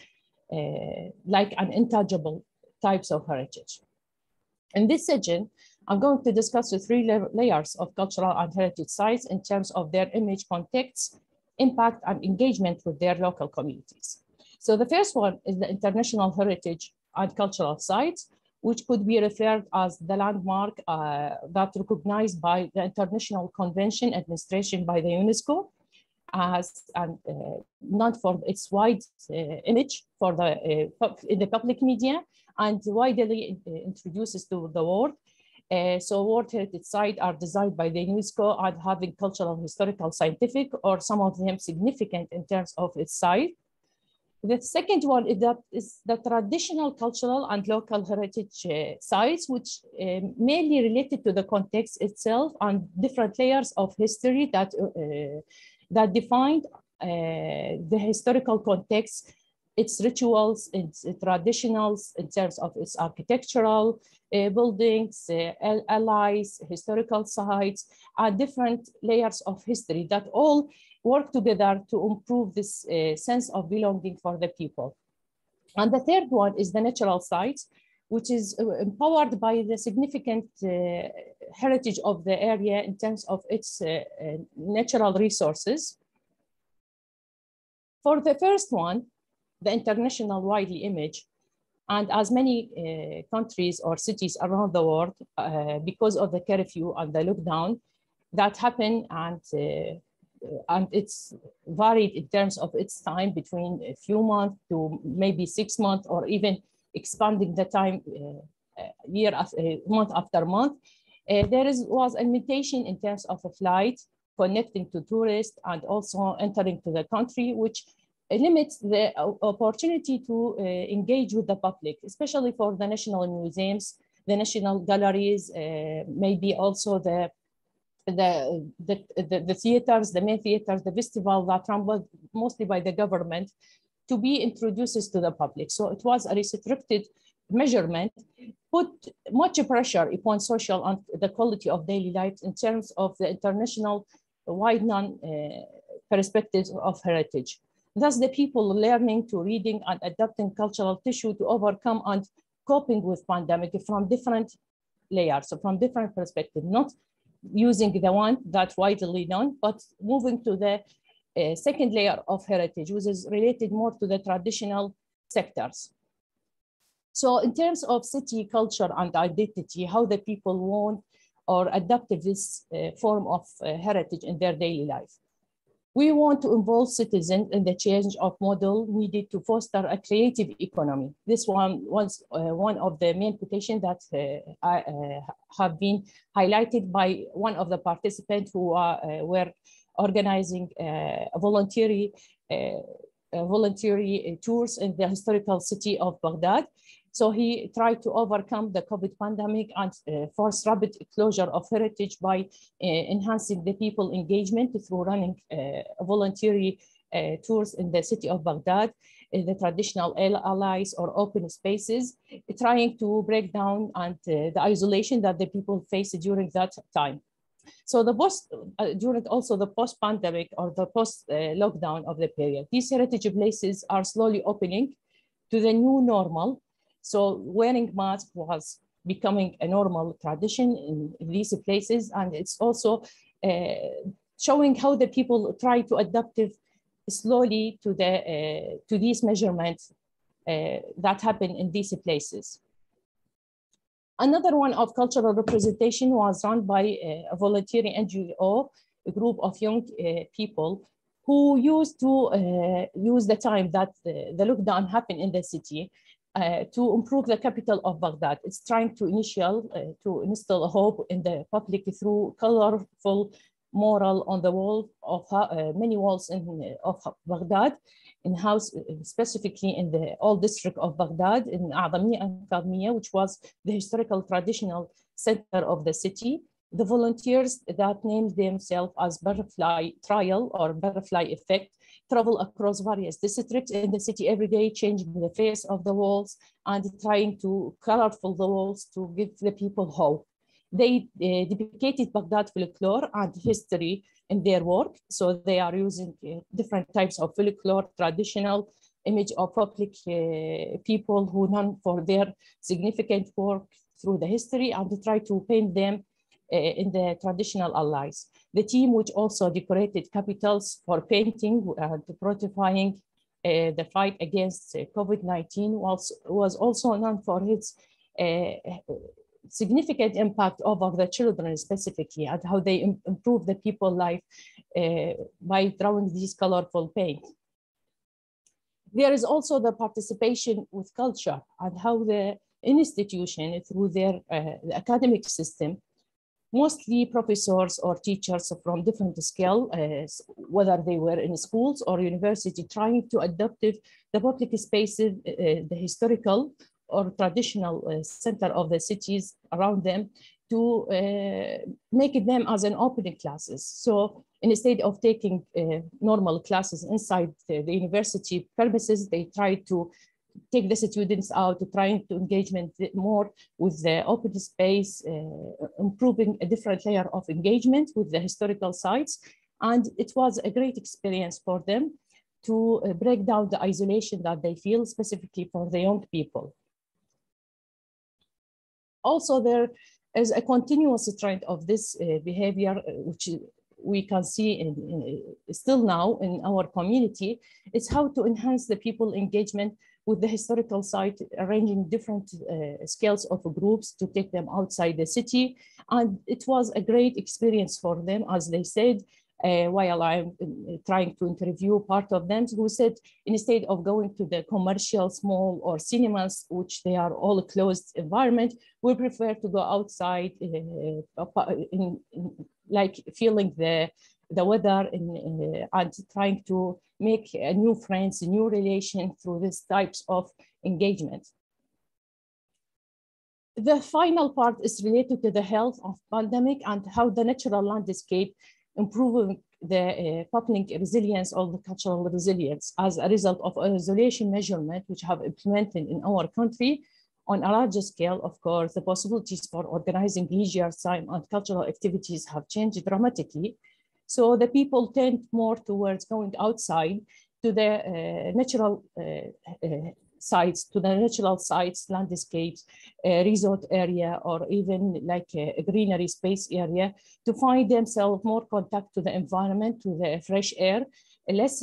like an intangible types of heritage. In this session, I'm going to discuss the three layers of cultural and heritage sites in terms of their image, context, impact, and engagement with their local communities. So the first one is the international heritage and cultural sites, which could be referred as the landmark that recognized by the International Convention Administration by the UNESCO as known for its wide image for in the public media and widely introduces to the world. So World Heritage Sites are designed by the UNESCO and having cultural, historical, scientific, or some of them significant in terms of its size. The second one is the traditional cultural and local heritage sites, which mainly related to the context itself and different layers of history that defined the historical context, its rituals, its traditionals in terms of its architectural buildings, allies, historical sites, and different layers of history that all work together to improve this sense of belonging for the people. And the third one is the natural sites, which is empowered by the significant heritage of the area in terms of its natural resources. For the first one, the international widely image, and as many countries or cities around the world, because of the curfew and the lockdown that happened, and it's varied in terms of its time between a few months to maybe 6 months, or even expanding the time month after month. There was a limitation in terms of a flight connecting to tourists and also entering to the country, which limits the opportunity to engage with the public, especially for the national museums, the national galleries, maybe also the theaters, the main theaters, the festival that run mostly by the government to be introduced to the public. So it was a restricted measurement, put much pressure upon social and the quality of daily life in terms of the international wide perspectives of heritage. Thus, the people learning to reading and adapting cultural tissue to overcome and coping with pandemic from different layers, so from different perspectives, not using the one that's widely known, but moving to the second layer of heritage, which is related more to the traditional sectors. So in terms of city culture and identity, how the people want or adapted this form of heritage in their daily life. We want to involve citizens in the change of model needed to foster a creative economy. This one was one of the main quotations that have been highlighted by one of the participants who were organizing voluntary tours in the historical city of Baghdad. So he tried to overcome the COVID pandemic and force rapid closure of heritage by enhancing the people engagement through running voluntary tours in the city of Baghdad, the traditional allies or open spaces, trying to break down and the isolation that the people faced during that time. So during also the post-pandemic or the post-lockdown of the period, these heritage places are slowly opening to the new normal. So wearing masks was becoming a normal tradition in these places. And it's also showing how the people try to adapt it slowly to these measurements that happen in these places. Another one of cultural representation was run by a voluntary NGO, a group of young people who used to use the time that the lockdown happened in the city to improve the capital of Baghdad. It's trying to instill hope in the public through colorful mural on the wall of many walls of Baghdad, in house specifically in the old district of Baghdad, in A'damiya and Kadmiya, which was the historical traditional center of the city. The volunteers that named themselves as Butterfly Trial or Butterfly Effect travel across various districts in the city every day, changing the face of the walls and trying to colorful the walls to give the people hope. They depicted Baghdad folklore and history in their work. So they are using different types of folklore, traditional image of public people who known for their significant work through the history and try to paint them in the traditional allies. The team, which also decorated capitals for painting and protifying the fight against COVID-19, was also known for its significant impact over the children specifically, and how they improve the people's life by drawing these colorful paint. There is also the participation with culture and how the institution, through their academic system, mostly professors or teachers from different scale, whether they were in schools or university, trying to adapt the public spaces, the historical or traditional center of the cities around them, to make them as an open classes. So instead of taking normal classes inside the university premises, they try to take the students out, trying to engagement more with the open space, improving a different layer of engagement with the historical sites. And it was a great experience for them to break down the isolation that they feel, specifically for the young people. Also, there is a continuous trend of this behavior, which we can see still now in our community. It's how to enhance the people engagement with the historical site, arranging different scales of groups to take them outside the city. And it was a great experience for them, as they said, while I'm trying to interview part of them, who said, instead of going to the commercial mall or cinemas, which they are all closed environment, we prefer to go outside, like feeling the weather and trying to make new friends, new relation through these types of engagement. The final part is related to the health of pandemic and how the natural landscape improving the public resilience or the cultural resilience as a result of isolation measurement, which have implemented in our country. On a larger scale, of course, the possibilities for organizing leisure time and cultural activities have changed dramatically. So the people tend more towards going outside to the natural sites, landscapes, resort area, or even like a greenery space area, to find themselves more contact to the environment, to the fresh air, less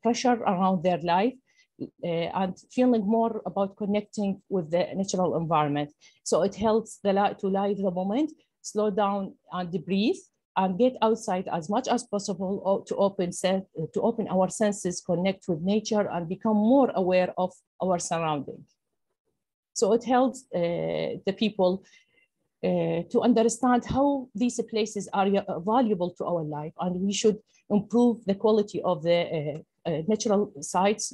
pressure around their life, and feeling more about connecting with the natural environment. So it helps to live the moment, slow down and breathe, and get outside as much as possible to open our senses, connect with nature, and become more aware of our surroundings. So it helps the people to understand how these places are valuable to our life, and we should improve the quality of the natural sites,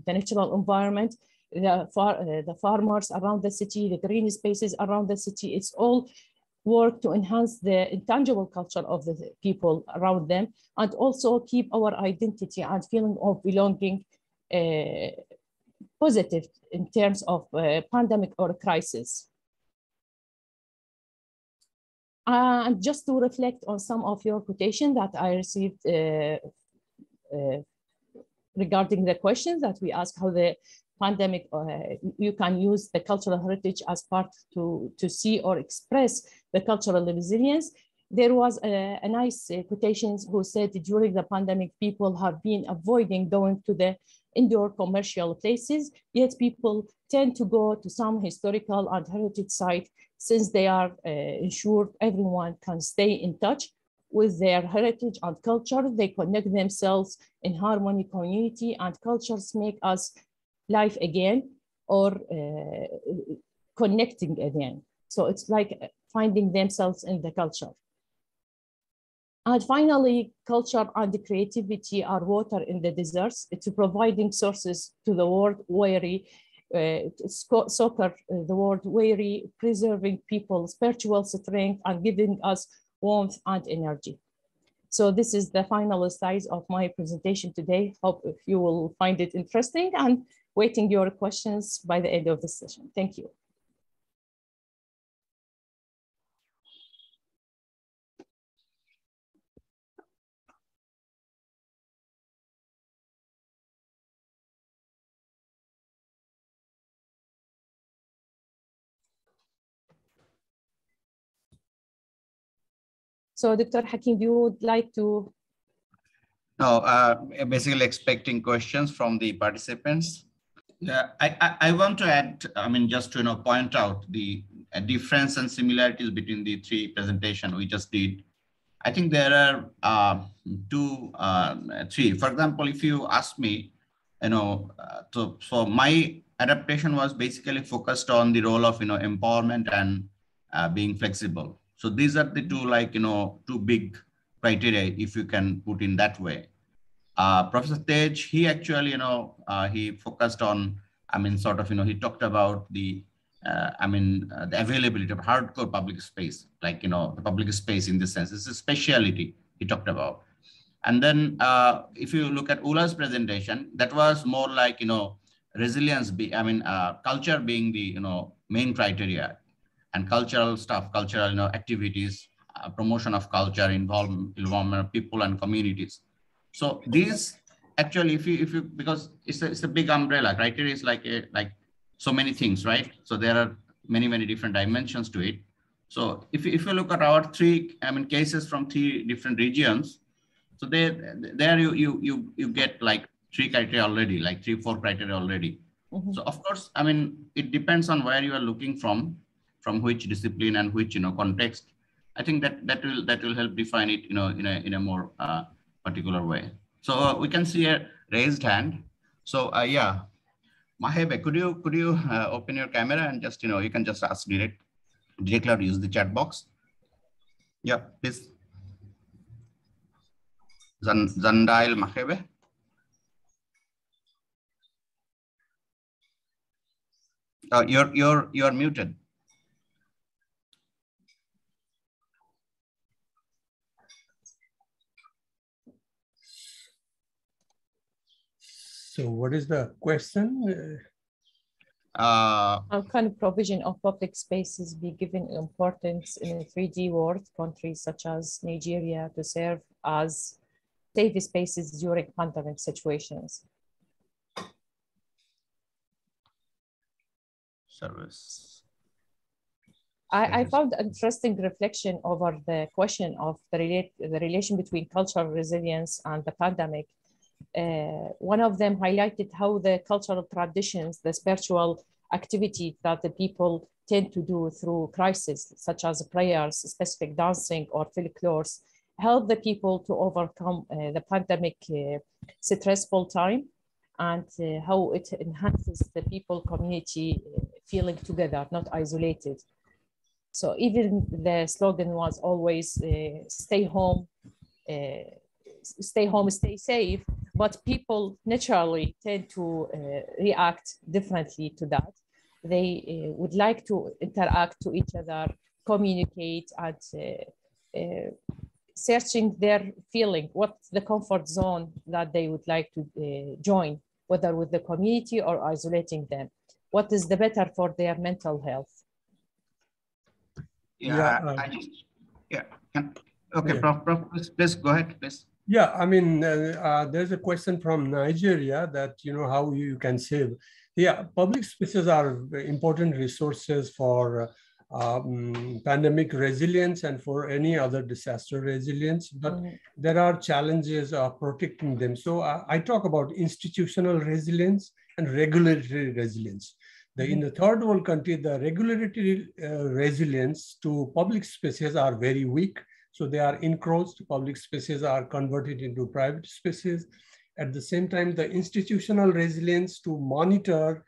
the natural environment, the farmers around the city, the green spaces around the city. It's all work to enhance the intangible culture of the people around them, and also keep our identity and feeling of belonging positive in terms of pandemic or crisis. And just to reflect on some of your quotation that I received regarding the questions that we asked, how the pandemic, you can use the cultural heritage as part to see or express the cultural resilience. There was a nice quotation who said, during the pandemic, people have been avoiding going to the indoor commercial places, yet people tend to go to some historical and heritage site, since they are ensured everyone can stay in touch with their heritage and culture. They connect themselves in harmony, community, and cultures make us life again, or connecting again. So it's like finding themselves in the culture. And finally, culture and creativity are water in the deserts. It's providing sources to the world weary, soccer, the world weary, preserving people's spiritual strength and giving us warmth and energy. So this is the final slide of my presentation today. Hope if you will find it interesting, and waiting your questions by the end of the session. Thank you. So Dr. Hakim, you would like to? No, basically expecting questions from the participants. Yeah, I want to add, I mean, just to point out the difference and similarities between the three presentations we just did. I think there are three. For example, if you ask me, so my adaptation was basically focused on the role of empowerment and being flexible. So these are the two two big criteria, if you can put in that way. Professor Tej, he actually he focused on, I mean, sort of he talked about the the availability of hardcore public space, like the public space in this sense. It's a speciality he talked about. And then if you look at Ula's presentation, that was more like resilience. Culture being the main criteria, and cultural stuff, cultural activities, promotion of culture, involvement of people and communities. So these actually, if you because it's a big umbrella. Criteria is like so many things, right? So there are many different dimensions to it. So if you look at our three cases from three different regions, so there you get like three criteria already, like 3-4 criteria already. Mm-hmm. So of course, it depends on where you are looking from which discipline and which context. I think that will help define it in a more particular way. So we can see a raised hand. So yeah, Mahebe, could you open your camera and just you can just ask directly or use the chat box. Yeah, please. Zandail Mahebe. You're muted. So what is the question? How can provision of public spaces be given importance in a 3D world, countries such as Nigeria, to serve as safe spaces during pandemic situations? Service. I found interesting reflection over the question of the relation between cultural resilience and the pandemic. One of them highlighted how the cultural traditions, the spiritual activity that the people tend to do through crisis, such as prayers, specific dancing, or folklores, help the people to overcome the pandemic stressful time, and how it enhances the people community feeling together, not isolated. So even the slogan was always stay home, stay safe, but people naturally tend to react differently to that. They would like to interact to each other, communicate, and searching their feeling, what's the comfort zone that they would like to join, whether with the community or isolating them. What is the better for their mental health? Okay, Prof, please go ahead, please. Yeah, there's a question from Nigeria that, how you can save. Yeah, public spaces are important resources for pandemic resilience and for any other disaster resilience, but there are challenges of protecting them. So I talk about institutional resilience and regulatory resilience. In the third world country, the regulatory resilience to public spaces are very weak. So they are encroached, public spaces are converted into private spaces. At the same time, the institutional resilience to monitor,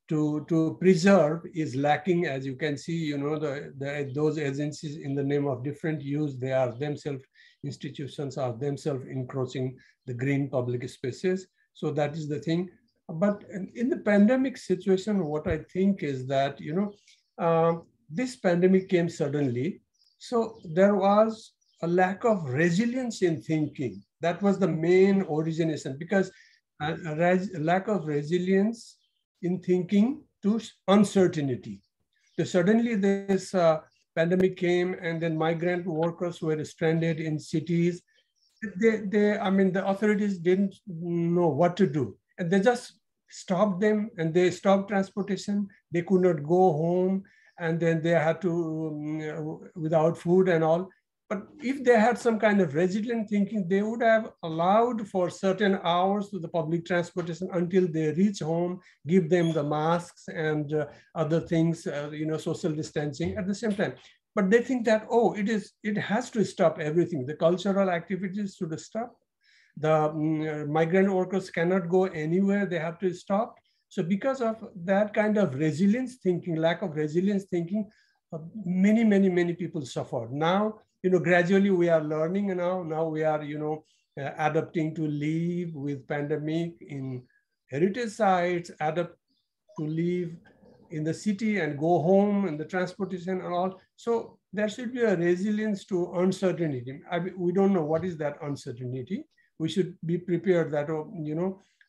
to preserve is lacking. As you can see, those agencies in the name of different use, they are themselves, institutions are themselves encroaching the green public spaces. So that is the thing. But in the pandemic situation, what I think is that, this pandemic came suddenly. So there was a lack of resilience in thinking. That was the main origination, because a lack of resilience in thinking to uncertainty. So suddenly this pandemic came, and then migrant workers were stranded in cities. The authorities didn't know what to do. And they just stopped them, and they stopped transportation. They could not go home. and then they had to, without food and all. But if they had some kind of resilient thinking, they would have allowed for certain hours to the public transportation until they reach home, give them the masks and other things, social distancing at the same time. But they think that, oh, it has to stop everything. The cultural activities should stop. The migrant workers cannot go anywhere. They have to stop. So because of that kind of resilience thinking, lack of resilience thinking, many people suffered. Now, gradually we are learning now we are, adapting to live with pandemic in heritage sites, adapt to live in the city and go home and the transportation and all. So there should be a resilience to uncertainty. We don't know what is that uncertainty. We should be prepared that,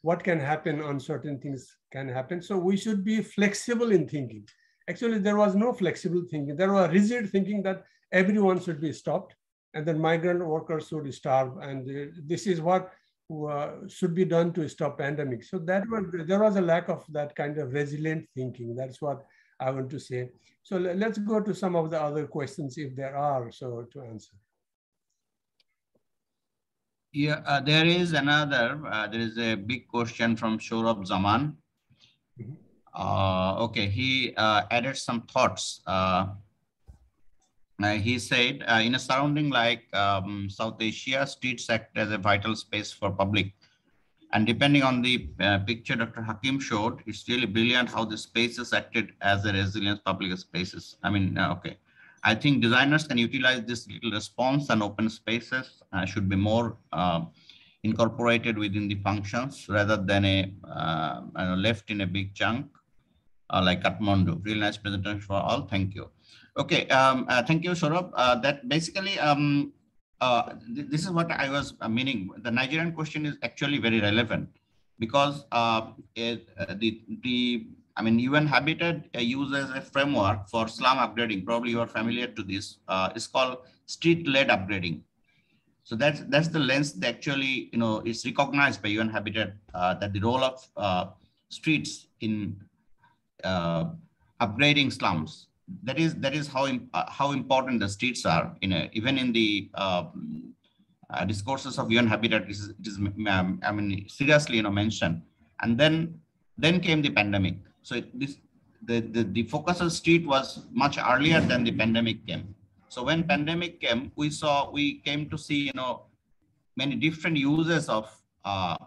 what can happen, uncertain things can happen. So we should be flexible in thinking. Actually, there was no flexible thinking. There was rigid thinking that everyone should be stopped and then migrant workers should starve. And this is what should be done to stop pandemic. So there was a lack of that kind of resilient thinking. That's what I want to say. So let's go to some of the other questions if there are, so to answer. Yeah, there is another, there is a big question from Shorab Zaman. Okay, he added some thoughts. He said, in a surrounding like South Asia, streets act as a vital space for public. And depending on the picture Dr. Hakim showed, it's really brilliant how the spaces acted as a resilient public spaces. I mean, okay. I think designers can utilize this little response, and open spaces should be more incorporated within the functions rather than left in a big chunk like Kathmandu. Real nice presentation for all. Thank you. Okay, thank you, Saurabh. That basically, this is what I was meaning. The Nigerian question is actually very relevant because UN Habitat uses a framework for slum upgrading. Probably you are familiar to this. It's called street-led upgrading. So that's the lens that actually is recognized by UN Habitat that the role of streets in upgrading slums. That is how important the streets are. Even in the discourses of UN Habitat, it is seriously mentioned. And then came the pandemic. So the focus of street was much earlier than the pandemic came. So when pandemic came, we came to see many different uses of a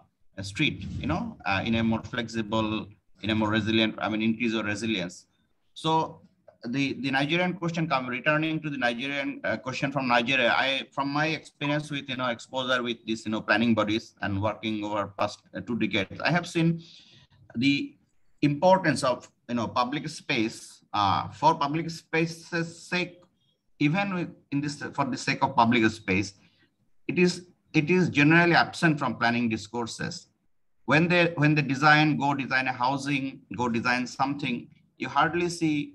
street, in a more flexible, in a more resilient, increase of resilience. So the Nigerian question returning to the Nigerian question from Nigeria, from my experience with, exposure with these, planning bodies and working over past 2 decades, I have seen the importance of, public space for public space's sake, even for the sake of public space, it is generally absent from planning discourses. When they design a housing, go design something, you hardly see,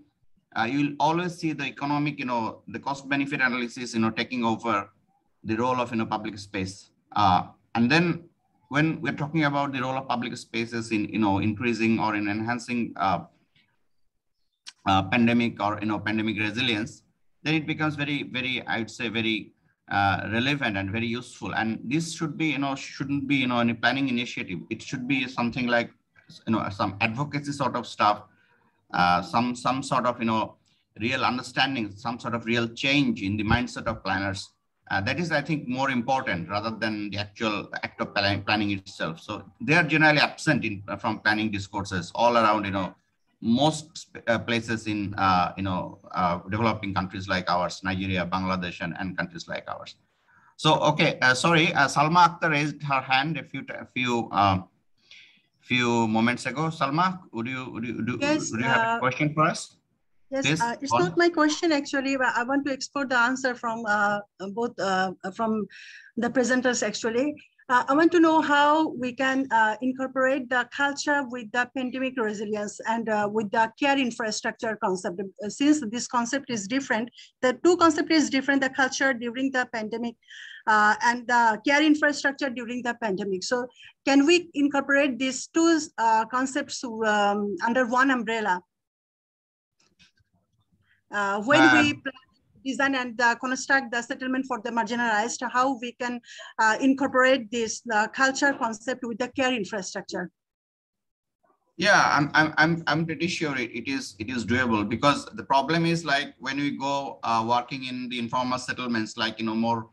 you'll always see the economic, the cost benefit analysis, taking over the role of, public space. And then when we're talking about the role of public spaces in, increasing or in enhancing pandemic or, pandemic resilience, then it becomes very, I would say very relevant and very useful. And this should be, shouldn't be, any planning initiative. It should be something like, some advocacy sort of stuff, some sort of, real understanding, some sort of real change in the mindset of planners. That is, I think, more important rather than the actual act of planning itself. So they are generally absent from planning discourses all around, most places in, developing countries like ours, Nigeria, Bangladesh, and countries like ours. So, okay, sorry, Salma Akhtar raised her hand a few moments ago. Salma, would you have a question for us? Yes, it's not my question actually, but I want to explore the answer from both from the presenters actually. I want to know how we can incorporate the culture with the pandemic resilience and with the care infrastructure concept. Since this concept is different, the two concepts is different, the culture during the pandemic and the care infrastructure during the pandemic. So can we incorporate these two concepts under one umbrella? when we design and construct the settlement for the marginalized, how we can incorporate this culture concept with the care infrastructure? Yeah, I'm pretty sure it is doable, because the problem is, like, when we go working in the informal settlements, like, more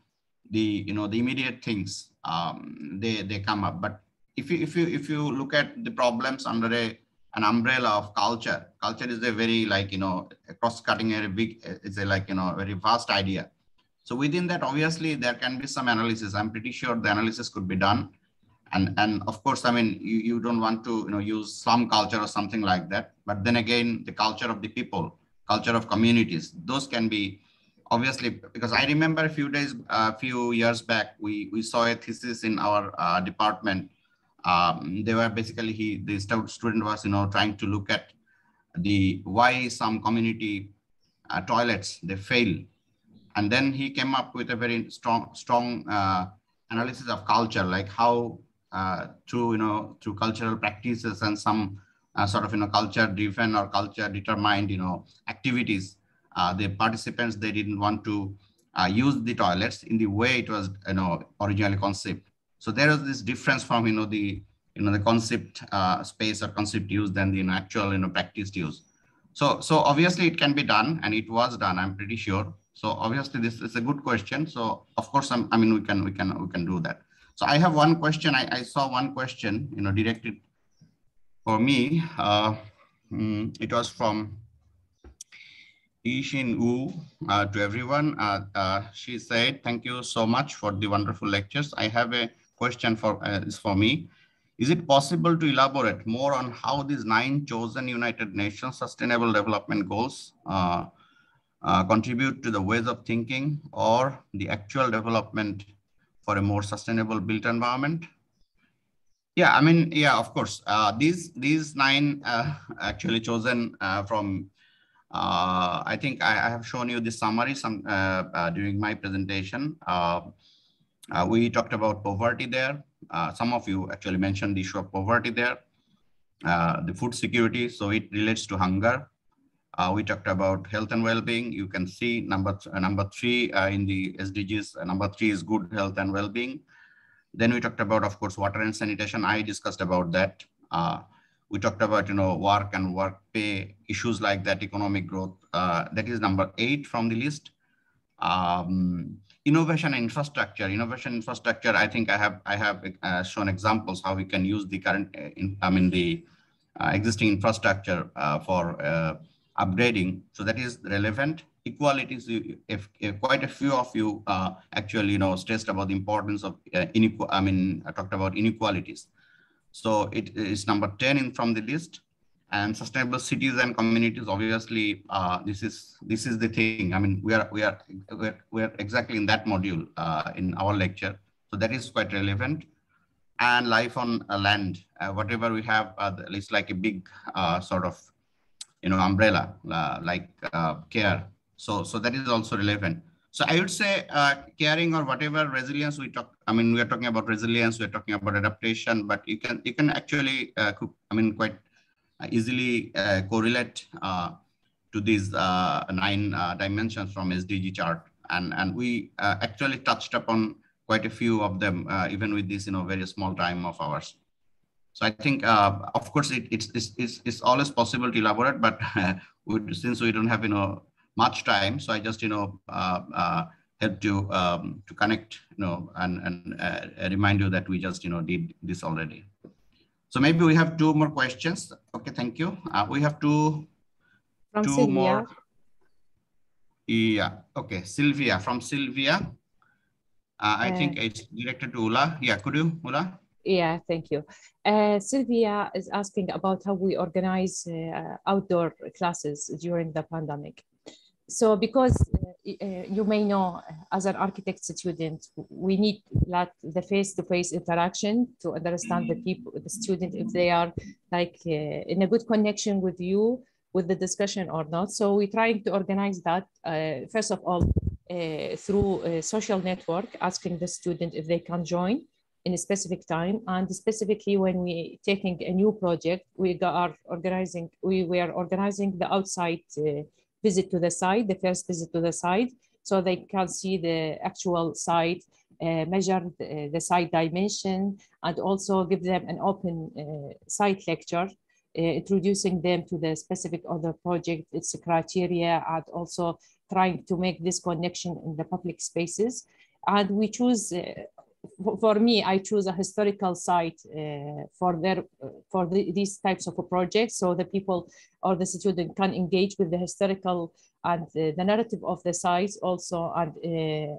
the the immediate things, they come up. But if you look at the problems under an umbrella of culture is a very, like, cross-cutting, a big, it's a, like, very vast idea. So within that, obviously there can be some analysis. I'm pretty sure the analysis could be done. And of course, I mean, you don't want to use slum culture or something like that. But then again, the culture of the people, culture of communities, those can be, obviously, because I remember a few years back, we saw a thesis in our department. They were basically, the student was trying to look at why some community toilets, they fail. And then he came up with a very strong analysis of culture, like how through cultural practices and some sort of culture driven or culture determined activities, the participants, they didn't want to use the toilets in the way it was originally conceived. So there is this difference from the concept space or concept use than the actual practiced use. So obviously it can be done, and it was done, I'm pretty sure. So obviously this is a good question. So of course, I mean, we can do that. So I have one question. I saw one question, directed for me. It was from Yixin Wu to everyone. She said, "Thank you so much for the wonderful lectures. I have a question for me. Is it possible to elaborate more on how these 9 chosen United Nations Sustainable Development Goals contribute to the ways of thinking or the actual development for a more sustainable built environment?" Yeah, I mean, yeah, of course. These 9 actually chosen from, I think I have shown you the summary during my presentation. We talked about poverty there. Some of you actually mentioned the issue of poverty there. The food security, so it relates to hunger. We talked about health and well-being. You can see number 3 in the SDGs. Number 3 is good health and well-being. Then we talked about, of course, water and sanitation. I discussed about that. We talked about, work and work pay issues like that, economic growth. That is number 8 from the list. Innovation and infrastructure. Innovation infrastructure. I think I have shown examples how we can use the current, the existing infrastructure for upgrading. So that is relevant. Equalities, if quite a few of you actually stressed about the importance of I talked about inequalities. So it is number 10 from the list. And sustainable cities and communities, obviously, this is the thing. I mean, we are exactly in that module in our lecture. So that is quite relevant. And life on land, whatever we have, it's like a big sort of umbrella, like care. So that is also relevant. So I would say caring or whatever resilience we talk. I mean, we are talking about resilience. We're talking about adaptation, but you can actually quite easily correlate to these 9 dimensions from SDG chart, and we actually touched upon quite a few of them, even with this very small time of ours. So I think, of course, it's always possible to elaborate, but since we don't have much time, so I just help to connect and remind you that we just did this already. So maybe we have 2 more questions. Okay, thank you. We have two more. Yeah, okay, Sylvia, from Sylvia. I think it's directed to Ula. Yeah, could you, Ula? Yeah, thank you. Sylvia is asking about how we organize outdoor classes during the pandemic. So because you may know, as an architect student, we need the face-to-face interaction to understand the people, the student, if they are like in a good connection with you, with the discussion or not. So we're trying to organize that, first of all, through a social network, asking the student if they can join in a specific time. And specifically when we taking a new project, we are organizing the outside visit to the site, the first visit to the site, so they can see the actual site, measure the site dimension, and also give them an open site lecture, introducing them to the specific other project, its criteria, and also trying to make this connection in the public spaces. And we choose, for me, I choose a historical site for these types of projects, so the people or the student can engage with the historical and the narrative of the site also, and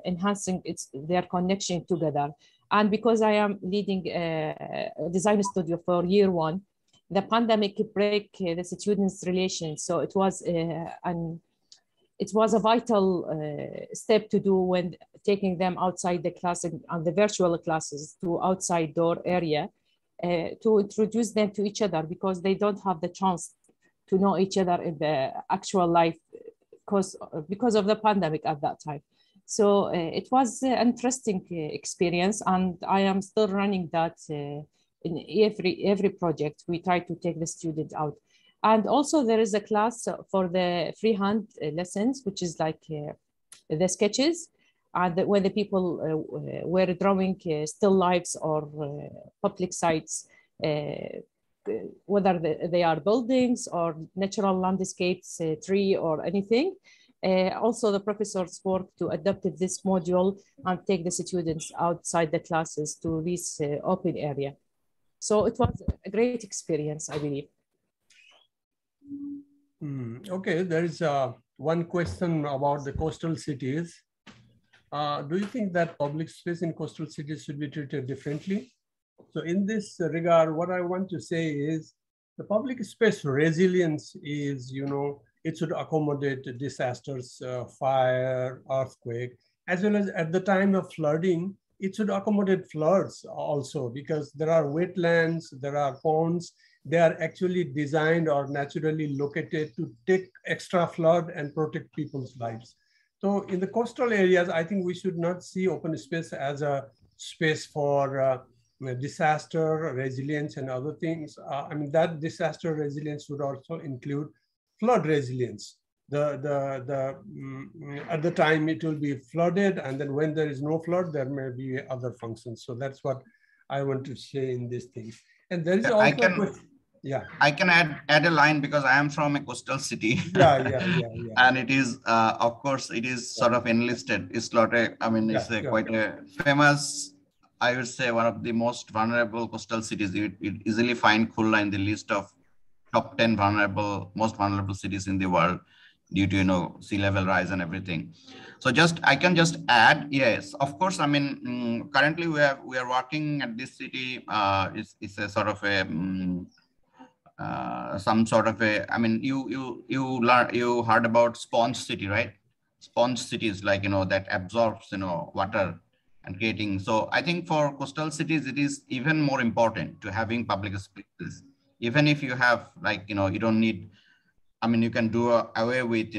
enhancing their connection together. And because I am leading a design studio for year one, the pandemic break the students' relations. So it was a vital step to do when taking them outside the class and the virtual classes to outside door area to introduce them to each other, because they don't have the chance to know each other in the actual life because of the pandemic at that time. So it was an interesting experience, and I am still running that in every project. We try to take the student out. And also there is a class for the freehand lessons, which is like the sketches, and when the people were drawing still lifes or public sites, whether they are buildings or natural landscapes, tree or anything. Also the professors work to adapt this module and take the students outside the classes to this open area. So it was a great experience, I believe. Okay, there is one question about the coastal cities. Do you think that public space in coastal cities should be treated differently? So in this regard, what I want to say is the public space resilience is, it should accommodate disasters, fire, earthquake, as well as at the time of flooding, it should accommodate floods also, because there are wetlands, there are ponds. They are actually designed or naturally located to take extra flood and protect people's lives. So in the coastal areas, I think we should not see open space as a space for disaster, resilience, and other things. I mean, that disaster resilience would also include flood resilience. At the time it will be flooded, and then when there is no flood, there may be other functions. So that's what I want to say in these things. And there is also I can add a line, because I am from a coastal city. Yeah. And it is, of course, it is sort of enlisted. It's not a, I mean, it's quite a famous, I would say, one of the most vulnerable coastal cities. You easily find Khulna in the list of top 10 most vulnerable cities in the world due to, sea level rise and everything. So I can just add, yes, of course, I mean, currently we are working at this city. It's a sort of a, some sort of a, I mean, you heard about sponge city, right? Sponge cities, like, that absorbs, water and creating. So I think for coastal cities, it is even more important to having public spaces. Even if you have, like, you don't need, I mean, you can do away with,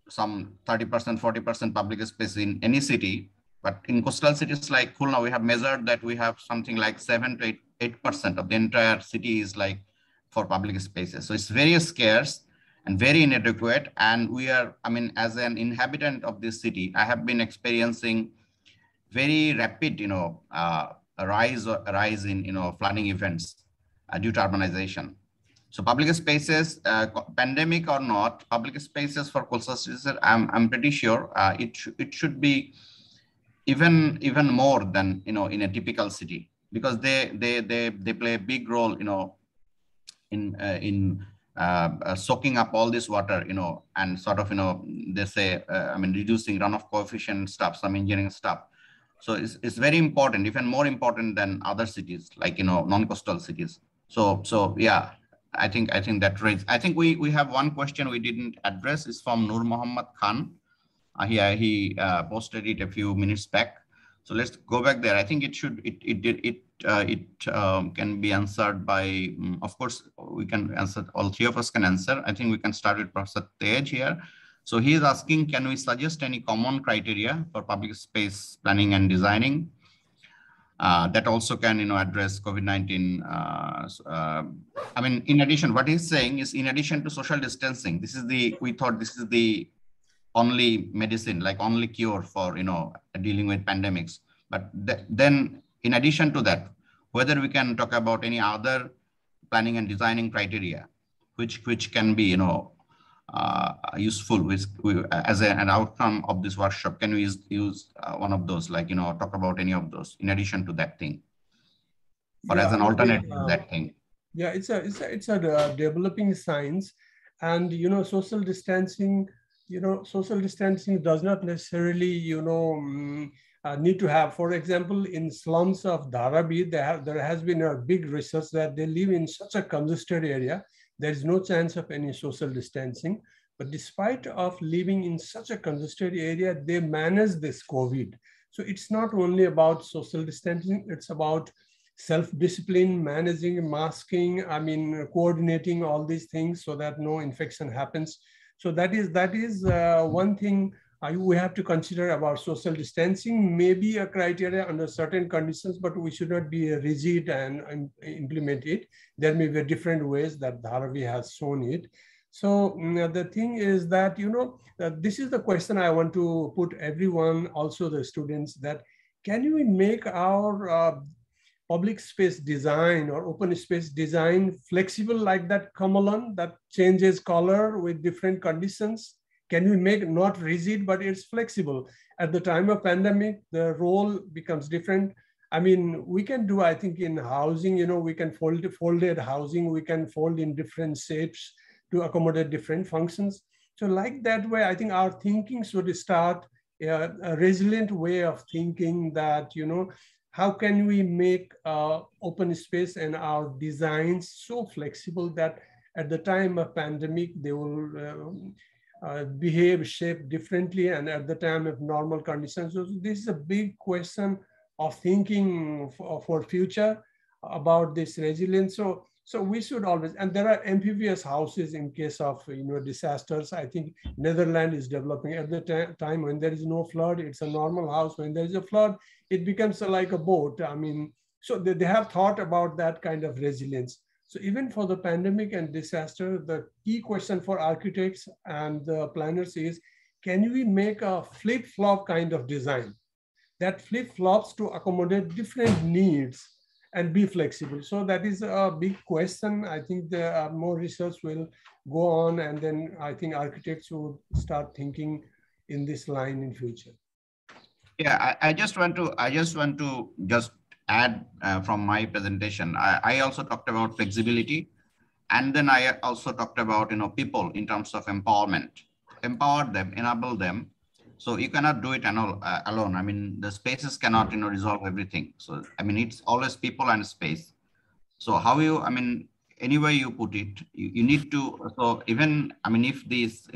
some 30%, 40% public space in any city. But in coastal cities like Khulna, we have measured that we have something like 7 to 8% of the entire city is like for public spaces. So it's very scarce and very inadequate. And we are, I mean, as an inhabitant of this city, I have been experiencing very rapid, rise in, flooding events due to urbanization. So public spaces, pandemic or not, public spaces for coastal cities, I'm pretty sure it should be even more than, in a typical city, because they play a big role, in soaking up all this water, and sort of, they say, I mean, reducing runoff coefficient stuff, some engineering stuff. So it's very important, even more important than other cities, like, non-coastal cities. So yeah, I think that raised. I think we have one question we didn't address. Is from Nur Muhammad Khan. He posted it a few minutes back. So let's go back there. I think it can be answered by. Of course, we can answer. All three of us can answer. I think we can start with Professor Tej here. So he is asking, can we suggest any common criteria for public space planning and designing? that also can, address COVID-19. I mean, in addition, what he's saying is, in addition to social distancing, we thought this is the only medicine, like only cure for, dealing with pandemics. But then in addition to that, whether we can talk about any other planning and designing criteria, which can be, useful as an outcome of this workshop. Can we use one of those, like, talk about any of those in addition to that thing, or as an alternative to that thing? Yeah, it's a developing science, and social distancing. Social distancing does not necessarily need to have. For example, in slums of Dharavi, there has been a big research that they live in such a congested area. There is no chance of any social distancing. But despite of living in such a congested area, they manage this COVID. So it's not only about social distancing, it's about self-discipline, managing, masking, coordinating all these things so that no infection happens. So that is one thing we have to consider about social distancing. Maybe a criteria under certain conditions, but we should not be rigid and implement it. There may be different ways that Dharavi has shown it. So the thing is that, this is the question I want to put everyone, also the students, that can we make our public space design or open space design flexible like that Kamalan that changes color with different conditions? Can we make not rigid, but it's flexible? At the time of pandemic, the role becomes different. We can do, I think, in housing, we can folded housing, we can fold in different shapes to accommodate different functions. So like that way, I think our thinking should start a resilient way of thinking that, how can we make open space and our designs so flexible that at the time of pandemic, they will behave, shape differently, and at the time of normal conditions. So this is a big question of thinking for future about this resilience. So we should always, and there are amphibious houses in case of disasters. I think Netherlands is developing at the time when there is no flood, it's a normal house. When there is a flood, it becomes like a boat. So they have thought about that kind of resilience. So even for the pandemic and disaster, the key question for architects and the planners is, can we make a flip-flop kind of design that flip-flops to accommodate different needs and be flexible? So that is a big question. I think more research will go on, and then I think architects will start thinking in this line in future. Yeah, I just want to add from my presentation. I also talked about flexibility, and then I also talked about people in terms of empowerment, empower them, enable them. So you cannot do it alone. The spaces cannot resolve everything. So it's always people and space. So how you any way you put it, you need to. So even if these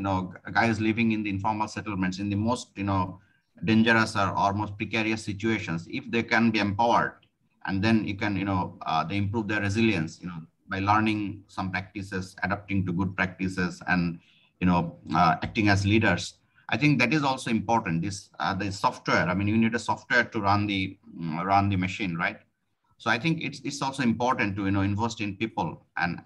guys living in the informal settlements in the most dangerous or most precarious situations, if they can be empowered, and then you can they improve their resilience by learning some practices, adapting to good practices, and acting as leaders. I think that is also important. This the software. You need a software to run the machine, right? So I think it's also important to invest in people and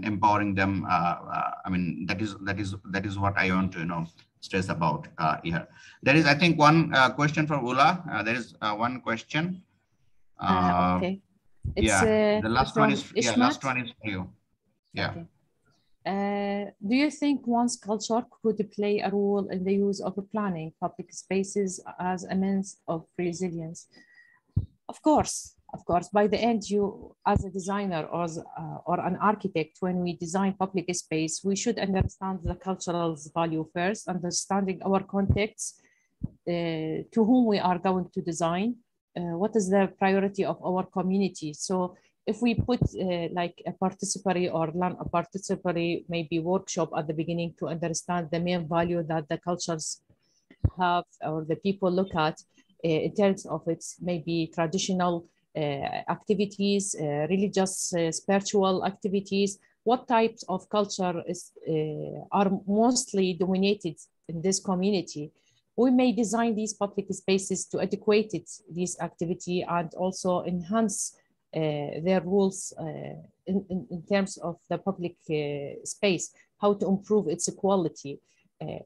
empowering them. That is what I want to stress about here. There is, I think, one question for Ula. There is one question. Okay. The last one is for you. Yeah. Okay. Do you think one's culture could play a role in the use of planning public spaces as a means of resilience? Of course. By the end, you, as a designer or an architect, when we design public space, we should understand the cultural value first, understanding our context, to whom we are going to design, what is the priority of our community. So if we put like a participatory or participatory maybe workshop at the beginning to understand the main value that the cultures have or the people look at in terms of its maybe traditional activities, religious, spiritual activities, what types of culture are mostly dominated in this community. We may design these public spaces to adequate this activity and also enhance their rules in terms of the public space, how to improve its quality.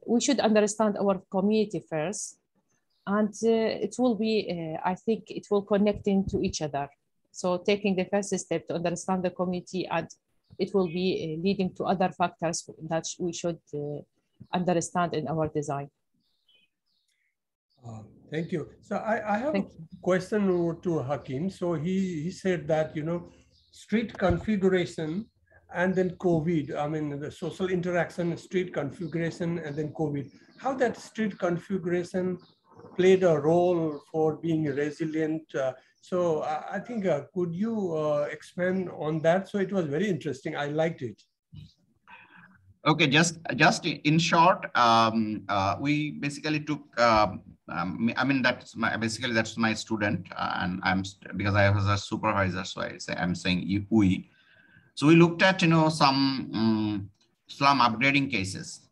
We should understand our community first, and it will be, I think it will connect into each other. So taking the first step to understand the community, and it will be leading to other factors that we should understand in our design. Thank you. So I have a question to Hakim. So he said that, you know, street configuration and then COVID, I mean, the social interaction, street configuration, and then COVID, how that street configuration played a role for being resilient. So I think, could you expand on that? So it was very interesting. I liked it. Okay, just in short, we basically took, I mean, that's my student, and because I was a supervisor, so I'm saying we. So we looked at, you know, some slum upgrading cases.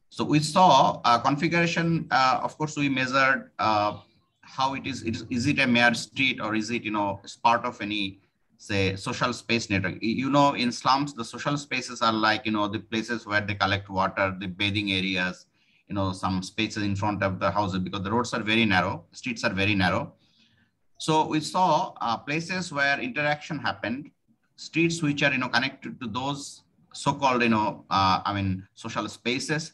So we saw configuration. Of course, we measured how it is. Is it a mere street, or is it, you know, as part of any, say, social space network? You know, in slums, the social spaces are like, you know, the places where they collect water, the bathing areas, you know, some spaces in front of the houses, because the roads are very narrow, streets are very narrow. So we saw places where interaction happened, streets which are, you know, connected to those so-called, you know, I mean, social spaces,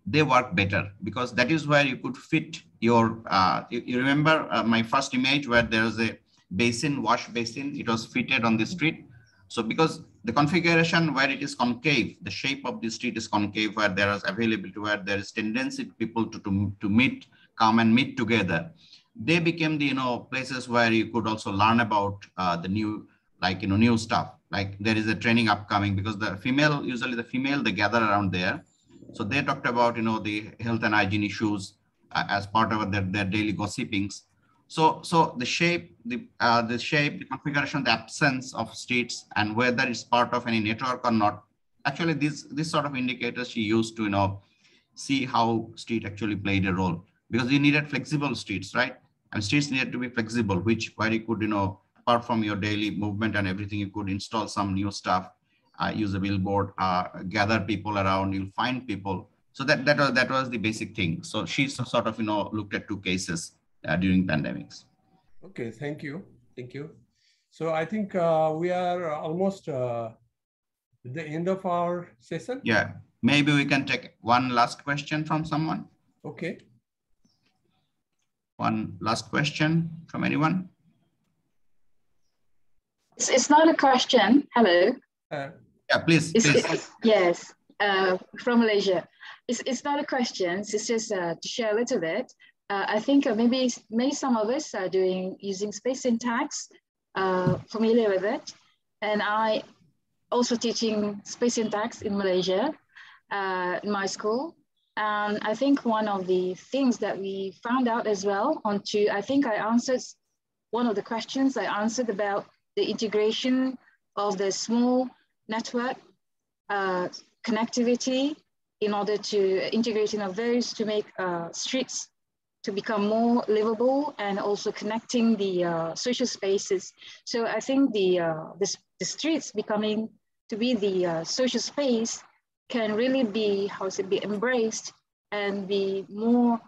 they work better, because that is where you could fit your, you remember my first image where there was a basin, wash basin, it was fitted on the street. So because the configuration where it is concave, the shape of the street is concave, where there is availability, where there is tendency people to meet, come and meet together, they became the, you know, places where you could also learn about the new, like, you know, new stuff. Like there is a training upcoming, because the female, usually the female, they gather around there. So they talked about, you know, the health and hygiene issues as part of their daily gossipings. So the shape, the configuration, the absence of streets, and whether it's part of any network or not. Actually, this sort of indicators she used to, you know, see how street actually played a role, because you needed flexible streets, right? And streets needed to be flexible, where you could, you know, apart from your daily movement and everything, you could install some new stuff, use a billboard, gather people around, you'll find people. So that was the basic thing. So she sort of, you know, looked at 2 cases during pandemics. Okay, thank you. Thank you. So I think we are almost at the end of our session. Yeah, maybe we can take one last question from someone. Okay. One last question from anyone? It's not a question. Hello. Yeah, please. Yes, from Malaysia. It's not a question. It's just to share a little bit. I think maybe some of us are using space syntax, familiar with it. And I also teaching space syntax in Malaysia, in my school. And I think one of the things that we found out as well I think I answered one of the questions I answered about the integration of the small network connectivity in order to integrate in those to make streets to become more livable, and also connecting the social spaces. So I think the streets becoming to be the social space can really be, be embraced and be more,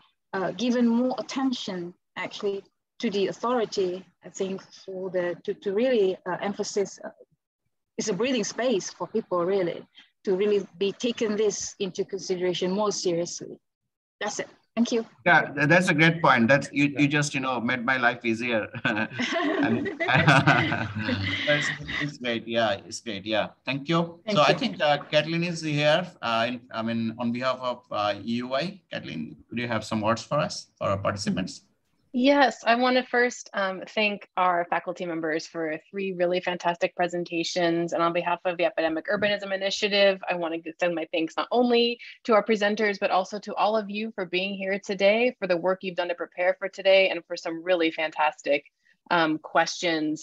given more attention actually to the authority, I think, for to really emphasize, it's a breathing space for people really, to really be taking this into consideration more seriously. That's it. Thank you. Yeah, that's a great point. That's you just, you know, made my life easier. It's great. Yeah, it's great. Yeah, thank you. Thank you. I think Kathleen is here. I mean, on behalf of EUI, Kathleen, could you have some words for us, for our participants? Yes, I want to first thank our faculty members for 3 really fantastic presentations. And on behalf of the Epidemic Urbanism Initiative, I want to send my thanks not only to our presenters, but also to all of you for being here today, for the work you've done to prepare for today, and for some really fantastic questions